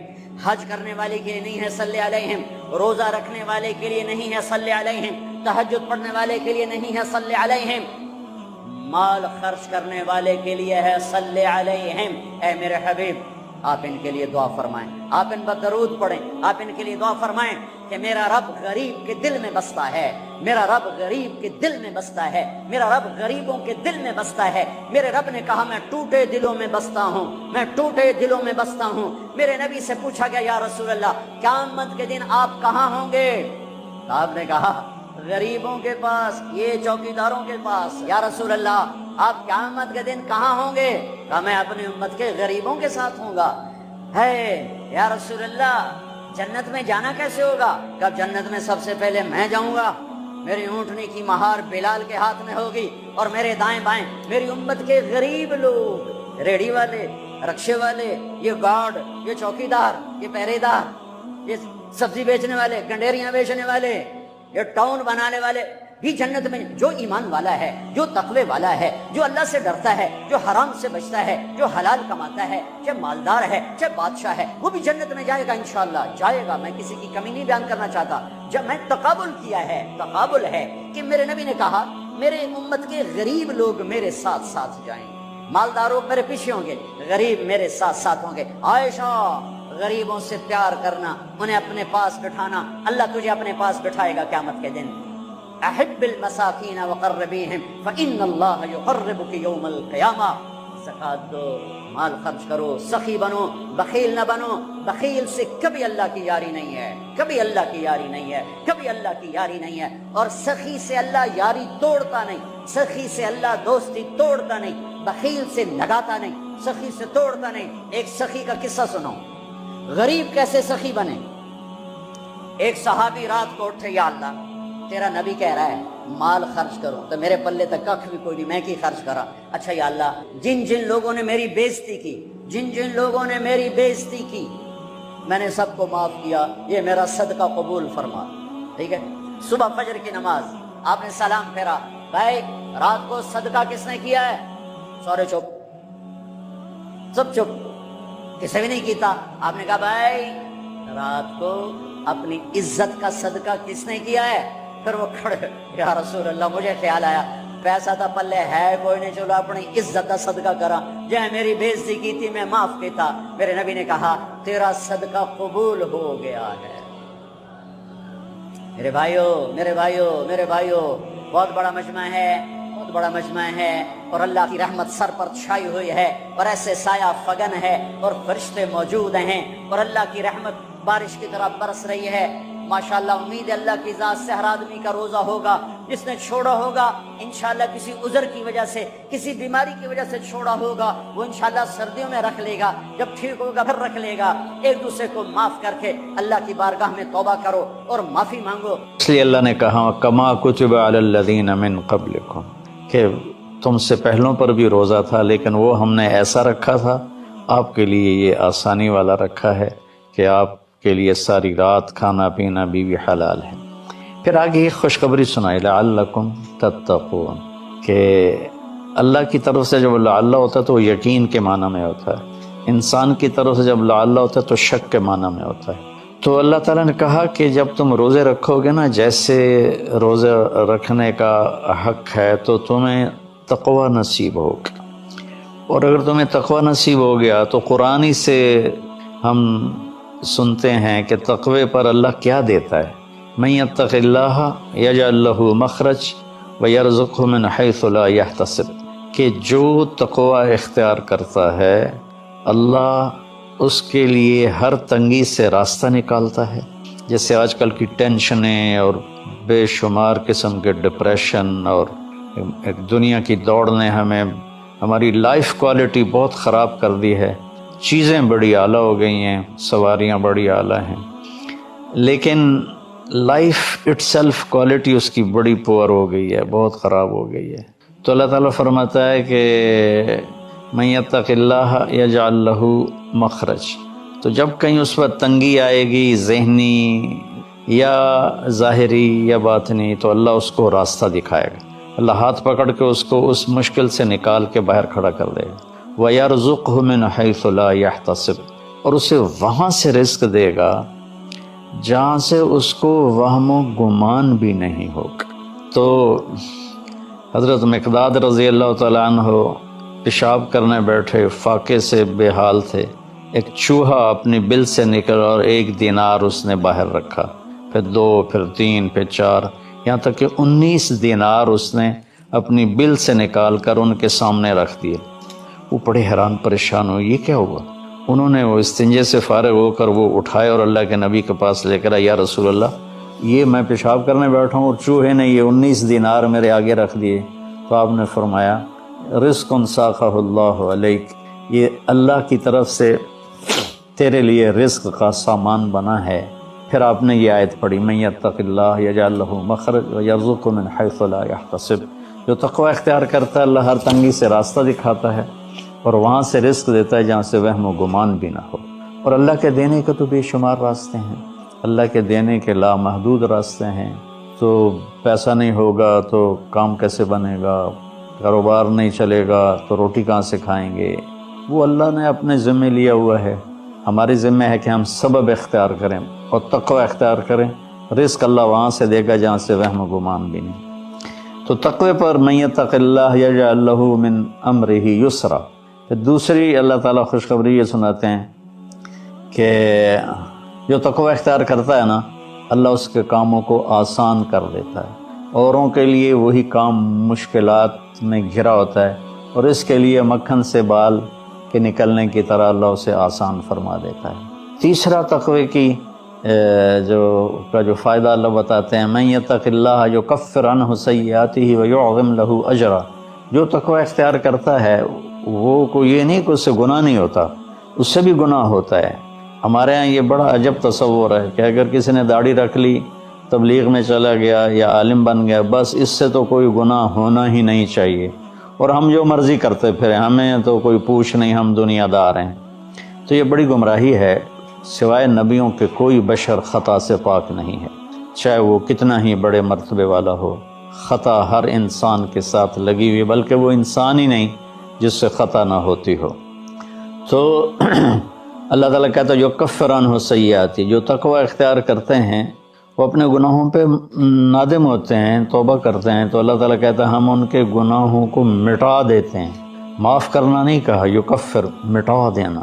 حج کرنے والے کے لیے نہیں ہے صلی علیہم، روزہ رکھنے والے کے لیے نہیں ہے صلی علیہم، تہجد پڑھنے والے کے لیے نہیں ہے صلی علیہم، مال خرچ کرنے والے کے لیے ہے صلی علیہم۔ اے میرے حبیب آپ ان کے لیے دعا فرمائیں، آپ ان پر درود پڑھیں، آپ ان کے لیے دعا فرمائیں کہ میرا رب غریب کے دل میں بستا ہے، میرا رب غریب کے دل میں بستا ہے، میرا رب غریبوں کے دل میں بستا ہے۔ میرے رب نے کہا میں ٹوٹے دلوں میں بستا ہوں، میں ٹوٹے دلوں میں بستا ہوں۔ میرے نبی سے پوچھا گیا یا رسول اللہ قیامت کے دن آپ کہاں ہوں گے؟ تو آپ نے کہا غریبوں کے پاس، یہ چوکیداروں کے پاس۔ یا رسول اللہ آپ قیامت کے دن کہاں ہوں گے؟ کہا میں اپنی امت کے غریبوں کے ساتھ ہوں گا۔ ہے یا رسول اللہ جنت میں جانا کیسے ہوگا؟ کہا جنت میں سب سے پہلے میں جاؤں گا، میری اونٹنی کی مہار بلال کے ہاتھ میں ہوگی، اور میرے دائیں بائیں میری امت کے غریب لوگ، ریڑھی والے، رکشے والے، یہ گارڈ، یہ چوکیدار، یہ پہرے دار، یہ سبزی بیچنے والے، گنڈیریاں بیچنے والے، یہ ٹاؤن بنانے والے بھی جنت میں۔ جو ایمان والا ہے، جو تقوی والا ہے، جو اللہ سے ڈرتا ہے، جو حرام سے بچتا ہے، جو حلال کماتا ہے، چاہے مالدار ہے چاہے بادشاہ ہے، وہ بھی جنت میں جائے گا انشاءاللہ، جائے گا۔ میں کسی کی کمی نہیں بیان کرنا چاہتا، جب میں تقابل کیا ہے، تقابل ہے کہ میرے نبی نے کہا میرے امت کے غریب لوگ میرے ساتھ ساتھ جائیں گے، مالداروں میرے پیچھے ہوں گے، غریب میرے ساتھ ساتھ ہوں گے۔ عائشہ غریبوں سے پیار کرنا، انہیں اپنے پاس بٹھانا، اللہ تجھے اپنے پاس بٹھائے گا قیامت کے دن۔ احب المساکین وقربیہم فإن اللہ یقربک یوم القیامہ۔ زکوٰۃ دو، مال خرچ کرو، سخی بنو، بخیل نہ بنو۔ بخیل سے کبھی اللہ کی یاری نہیں ہے، کبھی اللہ کی یاری نہیں ہے، کبھی اللہ کی یاری نہیں ہے۔ اور سخی سے اللہ یاری توڑتا نہیں، سخی سے اللہ دوستی توڑتا نہیں، بخیل سے لگاتا نہیں، سخی سے توڑتا نہیں۔ ایک سخی کا قصہ سنو، غریب کیسے سخی بنے۔ ایک صحابی رات کو اٹھے، یا اللہ تیرا نبی کہہ رہا ہے مال خرچ کرو، تو میرے پلے تک کھ بھی کوئی نہیں، میں کی خرچ کرا۔ اچھا یا اللہ جن جن لوگوں نے میری بےزتی کی، جن جن لوگوں نے میری بےزتی کی میں نے سب کو معاف کیا، یہ میرا صدقہ قبول فرما۔ ٹھیک ہے، صبح فجر کی نماز آپ نے سلام پھیرا، بھائی رات کو صدقہ کس نے کیا ہے؟ سارے چپ، سب چپ، کسی بھی نہیں کیتا۔ آپ نے کہا بھائی رات کو اپنی عزت کا صدقہ کس نے کیا ہے؟ پھر وہ کھڑے، یا رسول اللہ مجھے خیال آیا پیسہ تھا پلے ہے کوئی نہیں، چلو اپنی عزت کا صدقہ کرا، جہاں میری بےزتی کی تھی میں معاف کیتا۔ میرے نبی نے کہا تیرا صدقہ قبول ہو گیا ہے۔ میرے بھائیو، میرے بھائیو، میرے بھائیو، بہت بڑا مجمع ہے، بہت بڑا مجمع ہے، اور اللہ کی رحمت سر پر چھائی ہوئی ہے، اور ایسے سایہ فگن ہے، اور فرشتے موجود ہیں، اور اللہ کی رحمت بارش کی طرح برس رہی ہے۔ ماشاءاللہ امید ہے اللہ کی ذات سے ہر آدمی کا روزہ ہوگا، جس نے چھوڑا ہوگا انشاءاللہ کسی عذر کی وجہ سے، کسی بیماری کی وجہ سے چھوڑا ہوگا، وہ انشاءاللہ سردیوں میں رکھ لے گا، جب ٹھیک ہوگا پھر رکھ لے گا۔ ایک دوسرے کو معاف کر کے اللہ کی بارگاہ میں توبہ کرو اور معافی مانگو۔ اس لیے اللہ نے کہا کما کتب علی الذین من قبلکم، کہ تم سے پہلوں پر بھی روزہ تھا، لیکن وہ ہم نے ایسا رکھا تھا، آپ کے لیے یہ آسانی والا رکھا ہے کہ آپ کے لیے ساری رات کھانا پینا بیوی حلال ہے۔ پھر آگے ایک خوشخبری سنائی لعلکم تتقون، کہ اللہ کی طرف سے جب لعل ہوتا ہے تو وہ یقین کے معنی میں ہوتا ہے، انسان کی طرف سے جب لعل ہوتا ہے تو شک کے معنی میں ہوتا ہے۔ تو اللہ تعالیٰ نے کہا کہ جب تم روزے رکھو گے نا، جیسے روزے رکھنے کا حق ہے تو تمہیں تقوی نصیب ہوگا، اور اگر تمہیں تقوی نصیب ہو گیا تو قرآن ہی سے ہم سنتے ہیں کہ تقوی پر اللہ کیا دیتا ہے، من یتق اللہ یجعل لہ مخرج ویرزقہ من حیث لا یحتسب، کہ جو تقوی اختیار کرتا ہے اللہ اس کے لیے ہر تنگی سے راستہ نکالتا ہے۔ جیسے آج کل کی ٹینشنیں اور بے شمار قسم کے ڈپریشن اور ایک دنیا کی دوڑ نے ہمیں ہماری لائف کوالٹی بہت خراب کر دی ہے. چیزیں بڑی اعلیٰ ہو گئی ہیں، سواریاں بڑی اعلیٰ ہیں، لیکن لائف اٹ سیلف کوالٹی اس کی بڑی پور ہو گئی ہے، بہت خراب ہو گئی ہے. تو اللہ تعالیٰ فرماتا ہے کہ من یتق اللہ یجعل لہ مخرج. تو جب کہیں اس پر تنگی آئے گی ذہنی یا ظاہری یا باطنی، تو اللہ اس کو راستہ دکھائے گا. اللہ ہاتھ پکڑ کے اس کو اس مشکل سے نکال کے باہر کھڑا کر دے گا. وَيَرْزُقْهُ مِنْ حَيْثُ لَا يَحْتَسِبُ. اور اسے وہاں سے رزق دے گا جہاں سے اس کو وہم و گمان بھی نہیں ہوگا. تو حضرت مقداد رضی اللہ تعالیٰ عنہ پیشاب کرنے بیٹھے، فاقے سے بے حال تھے. ایک چوہا اپنی بل سے نکل اور 1 دینار اس نے باہر رکھا، پھر 2، پھر 3، پھر 4، یہاں تک کہ 19 دینار اس نے اپنی بل سے نکال کر ان کے سامنے رکھ دیے. وہ بڑے حیران پریشان ہوئے، یہ کیا ہوا؟ انہوں نے وہ استنجے سے فارغ ہو کر وہ اٹھائے اور اللہ کے نبی کے پاس لے کر آئے. یا رسول اللہ، یہ میں پیشاب کرنے بیٹھا ہوں اور چوہے نے یہ 19 دینار میرے آگے رکھ دیے. تو آپ نے فرمایا رزق ساقہ اللہ علیک، یہ اللہ کی طرف سے تیرے لیے رزق کا سامان بنا ہے. پھر آپ نے یہ آیت پڑھی من یتق اللہ یجعل لہ مخرج ویرزقہ من حیث لا یحتسب. جو تقوی اختیار کرتا ہے اللہ ہر تنگی سے راستہ دکھاتا ہے اور وہاں سے رزق دیتا ہے جہاں سے وہم و گمان بھی نہ ہو. اور اللہ کے دینے کے تو بے شمار راستے ہیں، اللہ کے دینے کے لامحدود راستے ہیں. تو پیسہ نہیں ہوگا تو کام کیسے بنے گا، کاروبار نہیں چلے گا تو روٹی کہاں سے کھائیں گے؟ وہ اللہ نے اپنے ذمے لیا ہوا ہے. ہماری ذمہ ہے کہ ہم سبب اختیار کریں اور تقوی اختیار کریں. رزق اللہ وہاں سے دے گا جہاں سے وہم و گمان بھی نہیں. تو تقوی پر من یتق اللہ یجعل لہ من امرہ یسرا. پھر دوسری اللہ تعالیٰ خوشخبری یہ سناتے ہیں کہ جو تقوی اختیار کرتا ہے نا، اللہ اس کے کاموں کو آسان کر دیتا ہے. اوروں کے لیے وہی کام مشکلات میں گھرا ہوتا ہے اور اس کے لیے مکھن سے بال کے نکلنے کی طرح اللہ اسے آسان فرما دیتا ہے. تیسرا تقوی کی جو فائدہ اللہ بتاتے ہیں، من یتق اللہ یکفر عنہ سیئاتہ ویعظم لہ اجرا. جو تقوی اختیار کرتا ہے وہ کو یہ نہیں کہ اس سے گناہ نہیں ہوتا، اس سے بھی گناہ ہوتا ہے. ہمارے ہاں یہ بڑا عجب تصور ہے کہ اگر کسی نے داڑھی رکھ لی، تبلیغ میں چلا گیا یا عالم بن گیا، بس اس سے تو کوئی گناہ ہونا ہی نہیں چاہیے اور ہم جو مرضی کرتے پھریں، ہمیں تو کوئی پوچھ نہیں، ہم دنیا دار ہیں. تو یہ بڑی گمراہی ہے. سوائے نبیوں کے کوئی بشر خطا سے پاک نہیں ہے، چاہے وہ کتنا ہی بڑے مرتبے والا ہو. خطا ہر انسان کے ساتھ لگی ہوئی، بلکہ وہ انسان ہی نہیں جس سے خطا نہ ہوتی ہو. تو اللہ تعالیٰ کہتا ہے یکفر عنہ سیئاتی. جو تقوی اختیار کرتے ہیں وہ اپنے گناہوں پہ نادم ہوتے ہیں، توبہ کرتے ہیں، تو اللہ تعالیٰ کہتا ہے ہم ان کے گناہوں کو مٹا دیتے ہیں. معاف کرنا نہیں کہا، یکفر مٹا دینا.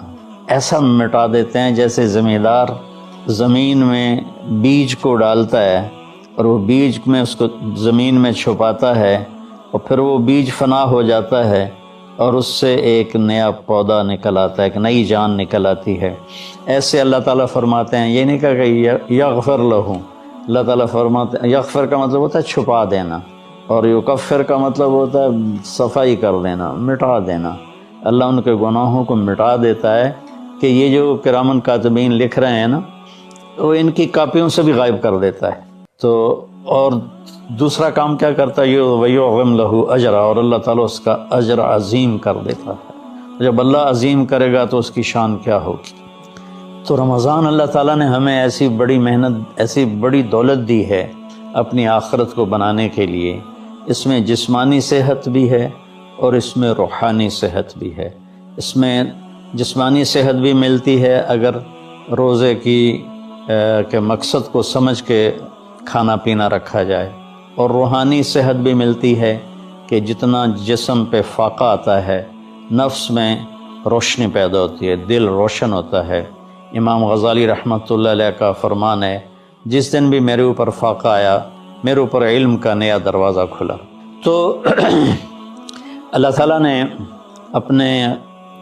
ایسا مٹا دیتے ہیں جیسے زمیندار زمین میں بیج کو ڈالتا ہے اور وہ بیج میں اس کو زمین میں چھپاتا ہے اور پھر وہ بیج فنا ہو جاتا ہے اور اس سے ایک نیا پودا نکل آتا ہے، ایک نئی جان نکل آتی ہے. ایسے اللہ تعالیٰ فرماتے ہیں، یہ نہیں کہا کہ یغفر لہم. اللہ تعالیٰ فرماتے ہیں، یغفر کا مطلب ہوتا ہے چھپا دینا اور یکفر کا مطلب ہوتا ہے صفائی کر دینا، مٹا دینا. اللہ ان کے گناہوں کو مٹا دیتا ہے کہ یہ جو کرامن کاتبین لکھ رہے ہیں نا، وہ ان کی کاپیوں سے بھی غائب کر دیتا ہے. تو اور دوسرا کام کیا کرتا ہے، وَيُعْظِمْ لَهُ أَجْرًا. اور اللہ تعالیٰ اس کا اجر عظیم کر دیتا ہے. جب اللہ عظیم کرے گا تو اس کی شان کیا ہوگی. تو رمضان اللہ تعالیٰ نے ہمیں ایسی بڑی محنت، ایسی بڑی دولت دی ہے اپنی آخرت کو بنانے کے لیے. اس میں جسمانی صحت بھی ہے اور اس میں روحانی صحت بھی ہے. اس میں جسمانی صحت بھی ملتی ہے اگر روزے کے مقصد کو سمجھ کے کھانا پینا رکھا جائے، اور روحانی صحت بھی ملتی ہے کہ جتنا جسم پہ فاقہ آتا ہے نفس میں روشنی پیدا ہوتی ہے، دل روشن ہوتا ہے. امام غزالی رحمۃ اللہ علیہ کا فرمان ہے، جس دن بھی میرے اوپر فاقہ آیا میرے اوپر علم کا نیا دروازہ کھلا. تو اللہ تعالیٰ نے اپنے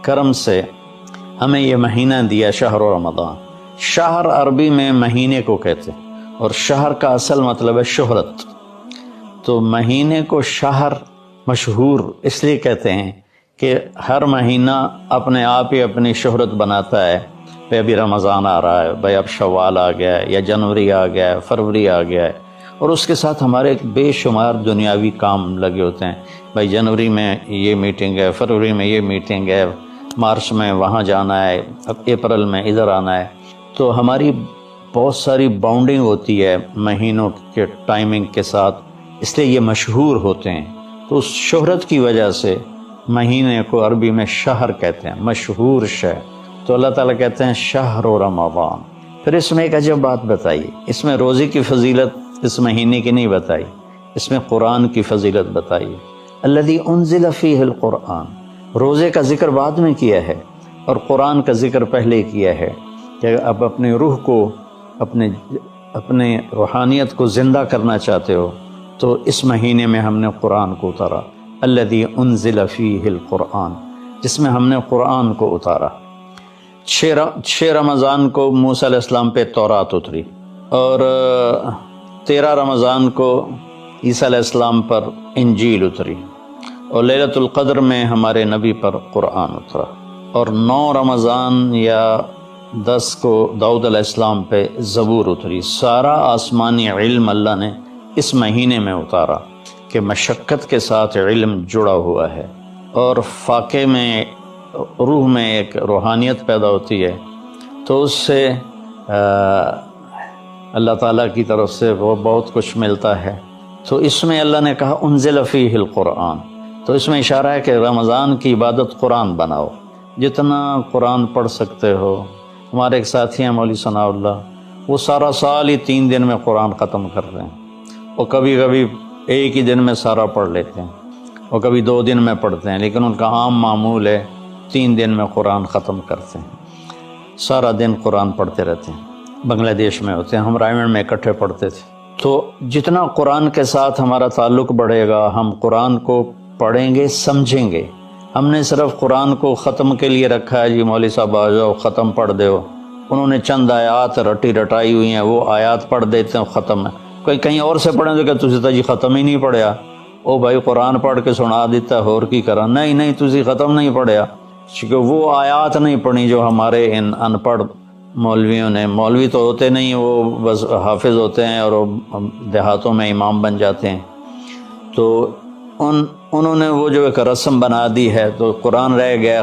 کرم سے ہمیں یہ مہینہ دیا، شہر رمضان. شہر عربی میں مہینے کو کہتے ہیں اور شہر کا اصل مطلب ہے شہرت. تو مہینے کو شہر مشہور اس لیے کہتے ہیں کہ ہر مہینہ اپنے آپ ہی اپنی شہرت بناتا ہے. بھائی ابھی رمضان آ رہا ہے، بھائی اب شوال آ گیا ہے، یا جنوری آ گیا ہے، فروری آ گیا ہے، اور اس کے ساتھ ہمارے بے شمار دنیاوی کام لگے ہوتے ہیں. بھائی جنوری میں یہ میٹنگ ہے، فروری میں یہ میٹنگ ہے، مارچ میں وہاں جانا ہے، اب اپریل میں ادھر آنا ہے. تو ہماری بہت ساری باؤنڈنگ ہوتی ہے مہینوں کے ٹائمنگ کے ساتھ، اس لیے یہ مشہور ہوتے ہیں. تو اس شہرت کی وجہ سے مہینے کو عربی میں شہر کہتے ہیں، مشہور شہر. تو اللہ تعالیٰ کہتے ہیں شہر و رمضان. پھر اس میں ایک عجب بات بتائی، اس میں روزے کی فضیلت اس مہینے کی نہیں بتائی، اس میں قرآن کی فضیلت بتائی. الذی انزل فیہ القرآن، روزے کا ذکر بعد میں کیا ہے اور قرآن کا ذکر پہلے کیا ہے کہ اب اپنے روح کو، اپنے روحانیت کو زندہ کرنا چاہتے ہو تو اس مہینے میں ہم نے قرآن کو اتارا. الذی انزل فیہ القرآن، جس میں ہم نے قرآن کو اتارا. 6 رمضان کو موسیٰ علیہ السلام پہ تورات اتری، اور 13 رمضان کو عیسیٰ علیہ السلام پر انجیل اتری، اور لیلۃ القدر میں ہمارے نبی پر قرآن اترا، اور 9 رمضان یا 10 کو داؤد علیہ السلام پہ زبور اتری. سارا آسمانی علم اللہ نے اس مہینے میں اتارا کہ مشقت کے ساتھ علم جڑا ہوا ہے، اور فاقے میں روح میں ایک روحانیت پیدا ہوتی ہے، تو اس سے اللہ تعالیٰ کی طرف سے وہ بہت کچھ ملتا ہے. تو اس میں اللہ نے کہا انزل فیہ القرآن، تو اس میں اشارہ ہے کہ رمضان کی عبادت قرآن بناؤ، جتنا قرآن پڑھ سکتے ہو. ہمارے ایک ساتھی ہیں مولوی ثناء اللہ، وہ سارا سال ہی 3 دن میں قرآن ختم کرتے ہیں، اور کبھی کبھی ایک ہی دن میں سارا پڑھ لیتے ہیں، اور کبھی 2 دن میں پڑھتے ہیں، لیکن ان کا عام معمول ہے 3 دن میں قرآن ختم کرتے ہیں. سارا دن قرآن پڑھتے رہتے ہیں. بنگلہ دیش میں ہوتے ہیں، ہم رائمنڈ میں اکٹھے پڑھتے تھے. تو جتنا قرآن کے ساتھ ہمارا تعلق بڑھے گا، ہم قرآن کو پڑھیں گے، سمجھیں گے. ہم نے صرف قرآن کو ختم کے لیے رکھا ہے، جی مولوی صاحب آ جاؤ ختم پڑھ دو. انہوں نے چند آیات رٹائی ہوئی ہیں، وہ آیات پڑھ دیتے ہیں، ختم ہے. کوئی کہیں اور سے پڑھیں تو کہ تجھے تو جی ختم ہی نہیں پڑھیا. او بھائی قرآن پڑھ کے سنا دیتا ہے، اور کی کرا؟ نہیں تجھے ختم نہیں پڑھیا، کیونکہ وہ آیات نہیں پڑھی جو ہمارے ان پڑھ مولویوں نے. مولوی تو ہوتے نہیں، وہ بس حافظ ہوتے ہیں اور دیہاتوں میں امام بن جاتے ہیں. تو انہوں نے وہ جو ایک رسم بنا دی ہے، تو قرآن رہ گیا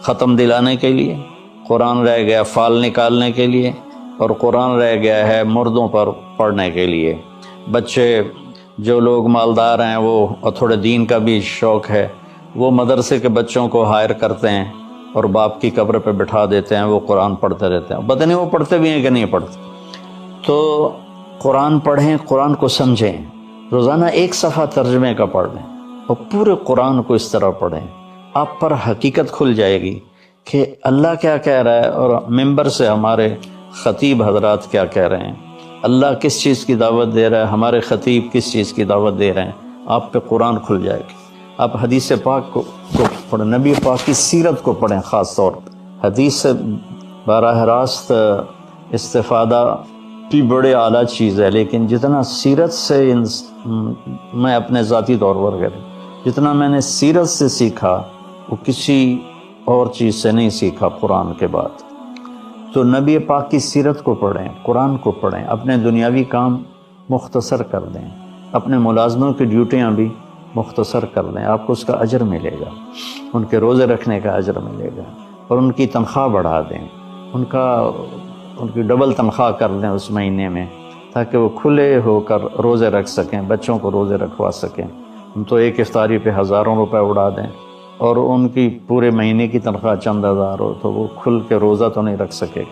ختم دلانے کے لیے، قرآن رہ گیا فال نکالنے کے لیے، اور قرآن رہ گیا ہے مردوں پر پڑھنے کے لیے. بچے جو لوگ مالدار ہیں، وہ اور تھوڑے دین کا بھی شوق ہے، وہ مدرسے کے بچوں کو ہائر کرتے ہیں اور باپ کی قبر پہ بٹھا دیتے ہیں، وہ قرآن پڑھتے رہتے ہیں. پتہ نہیں وہ پڑھتے بھی ہیں کہ نہیں پڑھتے. تو قرآن پڑھیں، قرآن کو سمجھیں، روزانہ 1 صفحہ ترجمے کا پڑھ لیں، اور پورے قرآن کو اس طرح پڑھیں. آپ پر حقیقت کھل جائے گی کہ اللہ کیا کہہ رہا ہے، اور ممبر سے ہمارے خطیب حضرات کیا کہہ رہے ہیں، اللہ کس چیز کی دعوت دے رہا ہے، ہمارے خطیب کس چیز کی دعوت دے رہے ہیں. آپ پہ قرآن کھل جائے گی. آپ حدیث پاک کو پڑھیں، نبی پاک کی سیرت کو پڑھیں. خاص طور پر حدیث سے براہ راست استفادہ بھی بڑے اعلیٰ چیز ہے، لیکن جتنا سیرت سے میں اپنے ذاتی طور پر کہتا ہوں، جتنا میں نے سیرت سے سیکھا وہ کسی اور چیز سے نہیں سیکھا قرآن کے بعد. تو نبی پاک کی سیرت کو پڑھیں، قرآن کو پڑھیں، اپنے دنیاوی کام مختصر کر دیں، اپنے ملازموں کی ڈیوٹیاں بھی مختصر کر دیں. آپ کو اس کا اجر ملے گا، ان کے روزے رکھنے کا اجر ملے گا، اور ان کی تنخواہ بڑھا دیں، ان کی ڈبل تنخواہ کر دیں اس مہینے میں، تاکہ وہ کھلے ہو کر روزے رکھ سکیں، بچوں کو روزے رکھوا سکیں. ہم تو ایک افطاری پہ ہزاروں روپے اڑا دیں، اور ان کی پورے مہینے کی تنخواہ چند ہزار ہو تو وہ کھل کے روزہ تو نہیں رکھ سکے.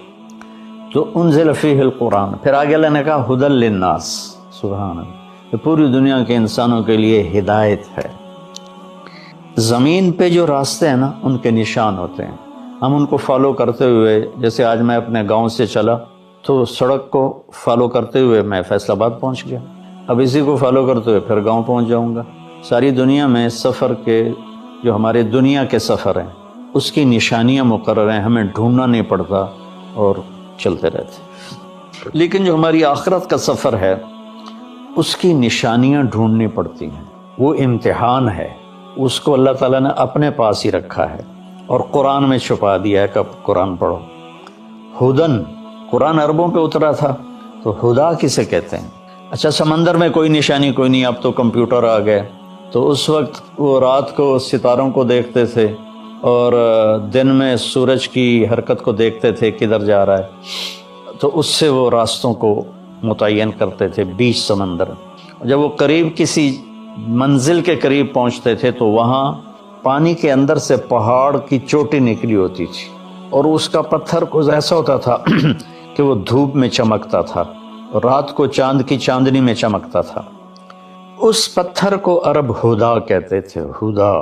تو انزل فیہ القرآن. پھر آگے اللہ نے کہا ھدی للناس. سبحان اللہ، یہ پوری دنیا کے انسانوں کے لیے ہدایت ہے. زمین پہ جو راستے ہیں نا، ان کے نشان ہوتے ہیں، ہم ان کو فالو کرتے ہوئے، جیسے آج میں اپنے گاؤں سے چلا تو سڑک کو فالو کرتے ہوئے میں فیصل آباد پہنچ گیا، اب اسی کو فالو کرتے ہوئے پھر گاؤں پہنچ جاؤں گا. ساری دنیا میں سفر کے جو ہمارے دنیا کے سفر ہیں، اس کی نشانیاں مقرر ہیں، ہمیں ڈھونڈنا نہیں پڑتا اور چلتے رہتے. لیکن جو ہماری آخرت کا سفر ہے، اس کی نشانیاں ڈھونڈنی پڑتی ہیں. وہ امتحان ہے، اس کو اللہ تعالیٰ نے اپنے پاس ہی رکھا ہے اور قرآن میں چھپا دیا ہے کہ قرآن پڑھو۔ ہدن، قرآن عربوں پہ اترا تھا تو ہدا کسے کہتے ہیں؟ اچھا سمندر میں کوئی نشانی کوئی نہیں، اب تو کمپیوٹر آ گئے، تو اس وقت وہ رات کو ستاروں کو دیکھتے تھے اور دن میں سورج کی حرکت کو دیکھتے تھے کدھر جا رہا ہے، تو اس سے وہ راستوں کو متعین کرتے تھے بیچ سمندر۔ جب وہ قریب کسی منزل کے قریب پہنچتے تھے تو وہاں پانی کے اندر سے پہاڑ کی چوٹی نکلی ہوتی تھی اور اس کا پتھر کچھ ایسا ہوتا تھا کہ وہ دھوپ میں چمکتا تھا، رات کو چاند کی چاندنی میں چمکتا تھا۔ اس پتھر کو عرب ہدا کہتے تھے، ہدا،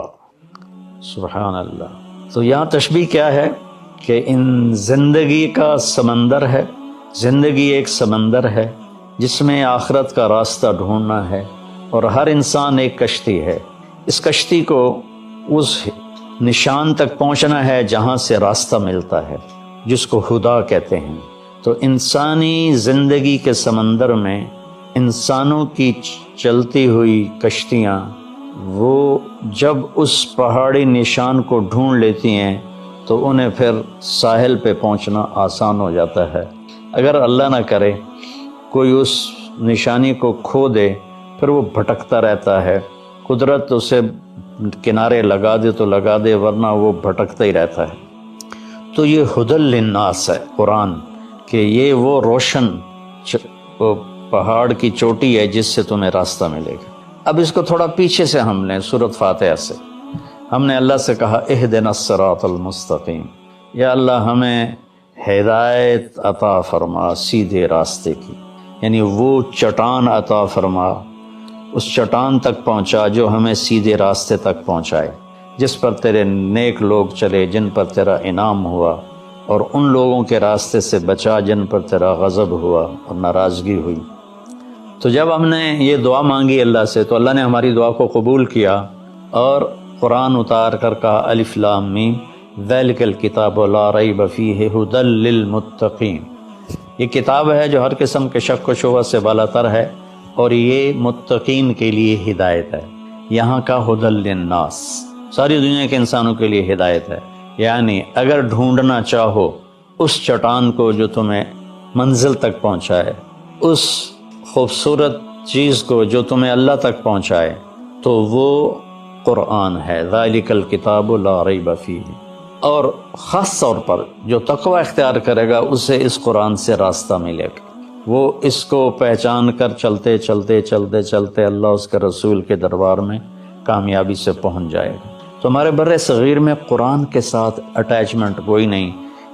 سبحان اللہ۔ تو یہاں تشبیہ کیا ہے کہ ان زندگی کا سمندر ہے، زندگی ایک سمندر ہے جس میں آخرت کا راستہ ڈھونڈنا ہے، اور ہر انسان ایک کشتی ہے۔ اس کشتی کو اس نشان تک پہنچنا ہے جہاں سے راستہ ملتا ہے، جس کو ہدا کہتے ہیں۔ تو انسانی زندگی کے سمندر میں انسانوں کی چلتی ہوئی کشتیاں وہ جب اس پہاڑی نشان کو ڈھونڈ لیتی ہیں تو انہیں پھر ساحل پہ پہنچنا آسان ہو جاتا ہے۔ اگر اللہ نہ کرے کوئی اس نشانی کو کھو دے پھر وہ بھٹکتا رہتا ہے، قدرت اسے کنارے لگا دے تو لگا دے، ورنہ وہ بھٹکتا ہی رہتا ہے۔ تو یہ ہدی للناس ہے قرآن، کہ یہ وہ روشن پہاڑ کی چوٹی ہے جس سے تمہیں راستہ ملے گا۔ اب اس کو تھوڑا پیچھے سے ہم لیں، سورۃ فاتحہ سے ہم نے اللہ سے کہا اہدنا الصراط المستقیم، یا اللہ ہمیں ہدایت عطا فرما سیدھے راستے کی، یعنی وہ چٹان عطا فرما، اس چٹان تک پہنچا جو ہمیں سیدھے راستے تک پہنچائے، جس پر تیرے نیک لوگ چلے، جن پر تیرا انعام ہوا، اور ان لوگوں کے راستے سے بچا جن پر تیرا غضب ہوا اور ناراضگی ہوئی۔ تو جب ہم نے یہ دعا مانگی اللہ سے تو اللہ نے ہماری دعا کو قبول کیا اور قرآن اتار کر کہا الف لام میم ذالک الکتاب لا ریب فیہ ھدی للمتقین، یہ کتاب ہے جو ہر قسم کے شک و شبہ سے بالاتر ہے اور یہ متقین کے لیے ہدایت ہے۔ یہاں کا ھدی للناس ساری دنیا کے انسانوں کے لیے ہدایت ہے، یعنی اگر ڈھونڈنا چاہو اس چٹان کو جو تمہیں منزل تک پہنچائے، اس خوبصورت چیز کو جو تمہیں اللہ تک پہنچائے، تو وہ قرآن ہے، ذالک الکتاب لا ریب فیہ۔ اور خاص طور پر جو تقوی اختیار کرے گا اسے اس قرآن سے راستہ ملے گا، وہ اس کو پہچان کر چلتے چلتے چلتے چلتے اللہ اس کے رسول کے دربار میں کامیابی سے پہنچ جائے گا۔ تو ہمارے بر صغیر میں قرآن کے ساتھ اٹیچمنٹ کوئی نہیں۔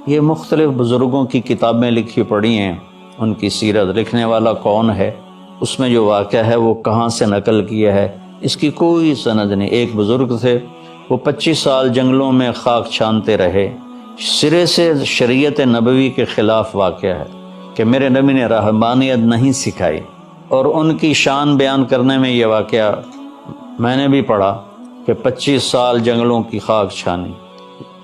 یہ مختلف بزرگوں کی کتابیں لکھی پڑھی ہیں، ان کی سیرت، لکھنے والا کون ہے، اس میں جو واقعہ ہے وہ کہاں سے نقل کیا ہے، اس کی کوئی سند نہیں۔ ایک بزرگ تھے، وہ 25 سال جنگلوں میں خاک چھانتے رہے، سرے سے شریعت نبوی کے خلاف واقعہ ہے کہ میرے نبی نے رہبانیت نہیں سکھائی، اور ان کی شان بیان کرنے میں یہ واقعہ میں نے بھی پڑھا کہ 25 سال جنگلوں کی خاک چھانی،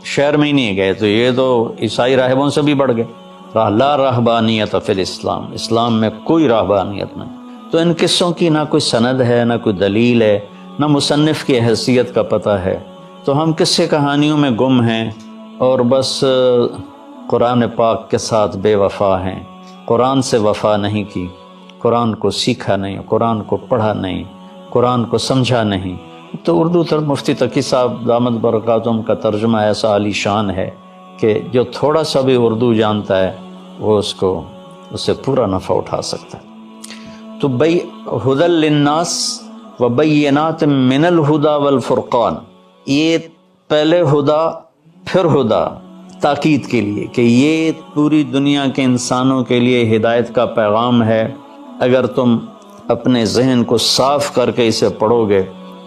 شہر میں ہی نہیں گئے، تو یہ تو عیسائی راہبوں سے بھی بڑھ گئے۔ لا رہبانیت فی الاسلام، اسلام میں کوئی رہبانیت نہیں۔ تو ان قصوں کی نہ کوئی سند ہے، نہ کوئی دلیل ہے، نہ مصنف کی حیثیت کا پتہ ہے، تو ہم قصے کہانیوں میں گم ہیں اور بس قرآن پاک کے ساتھ بے وفا ہیں۔ قرآن سے وفا نہیں کی، قرآن کو سیکھا نہیں، قرآن کو پڑھا نہیں، قرآن کو سمجھا نہیں۔ تو اردو مفتی تقی صاحب دامت برکاتہم کا ترجمہ ایسا عالی شان ہے کہ جو تھوڑا سا بھی اردو جانتا ہے وہ اسے پورا نفع اٹھا سکتا ہے۔ تو ھدی للناس وبینات من الہدی والفرقان، یہ پہلے ہدا پھر ہدا تاکید کے لیے کہ یہ پوری دنیا کے انسانوں کے لیے ہدایت کا پیغام ہے۔ اگر تم اپنے ذہن کو صاف کر کے اسے پڑھو گے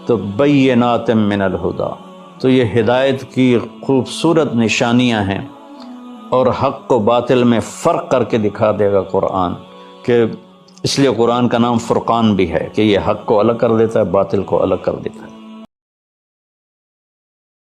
تو بینات من الہدی، تو یہ ہدایت کی خوبصورت نشانیاں ہیں، اور حق و باطل میں فرق کر کے دکھا دے گا قرآن، کہ اس لیے قرآن کا نام فرقان بھی ہے کہ یہ حق کو الگ کر دیتا ہے، باطل کو الگ کر دیتا ہے۔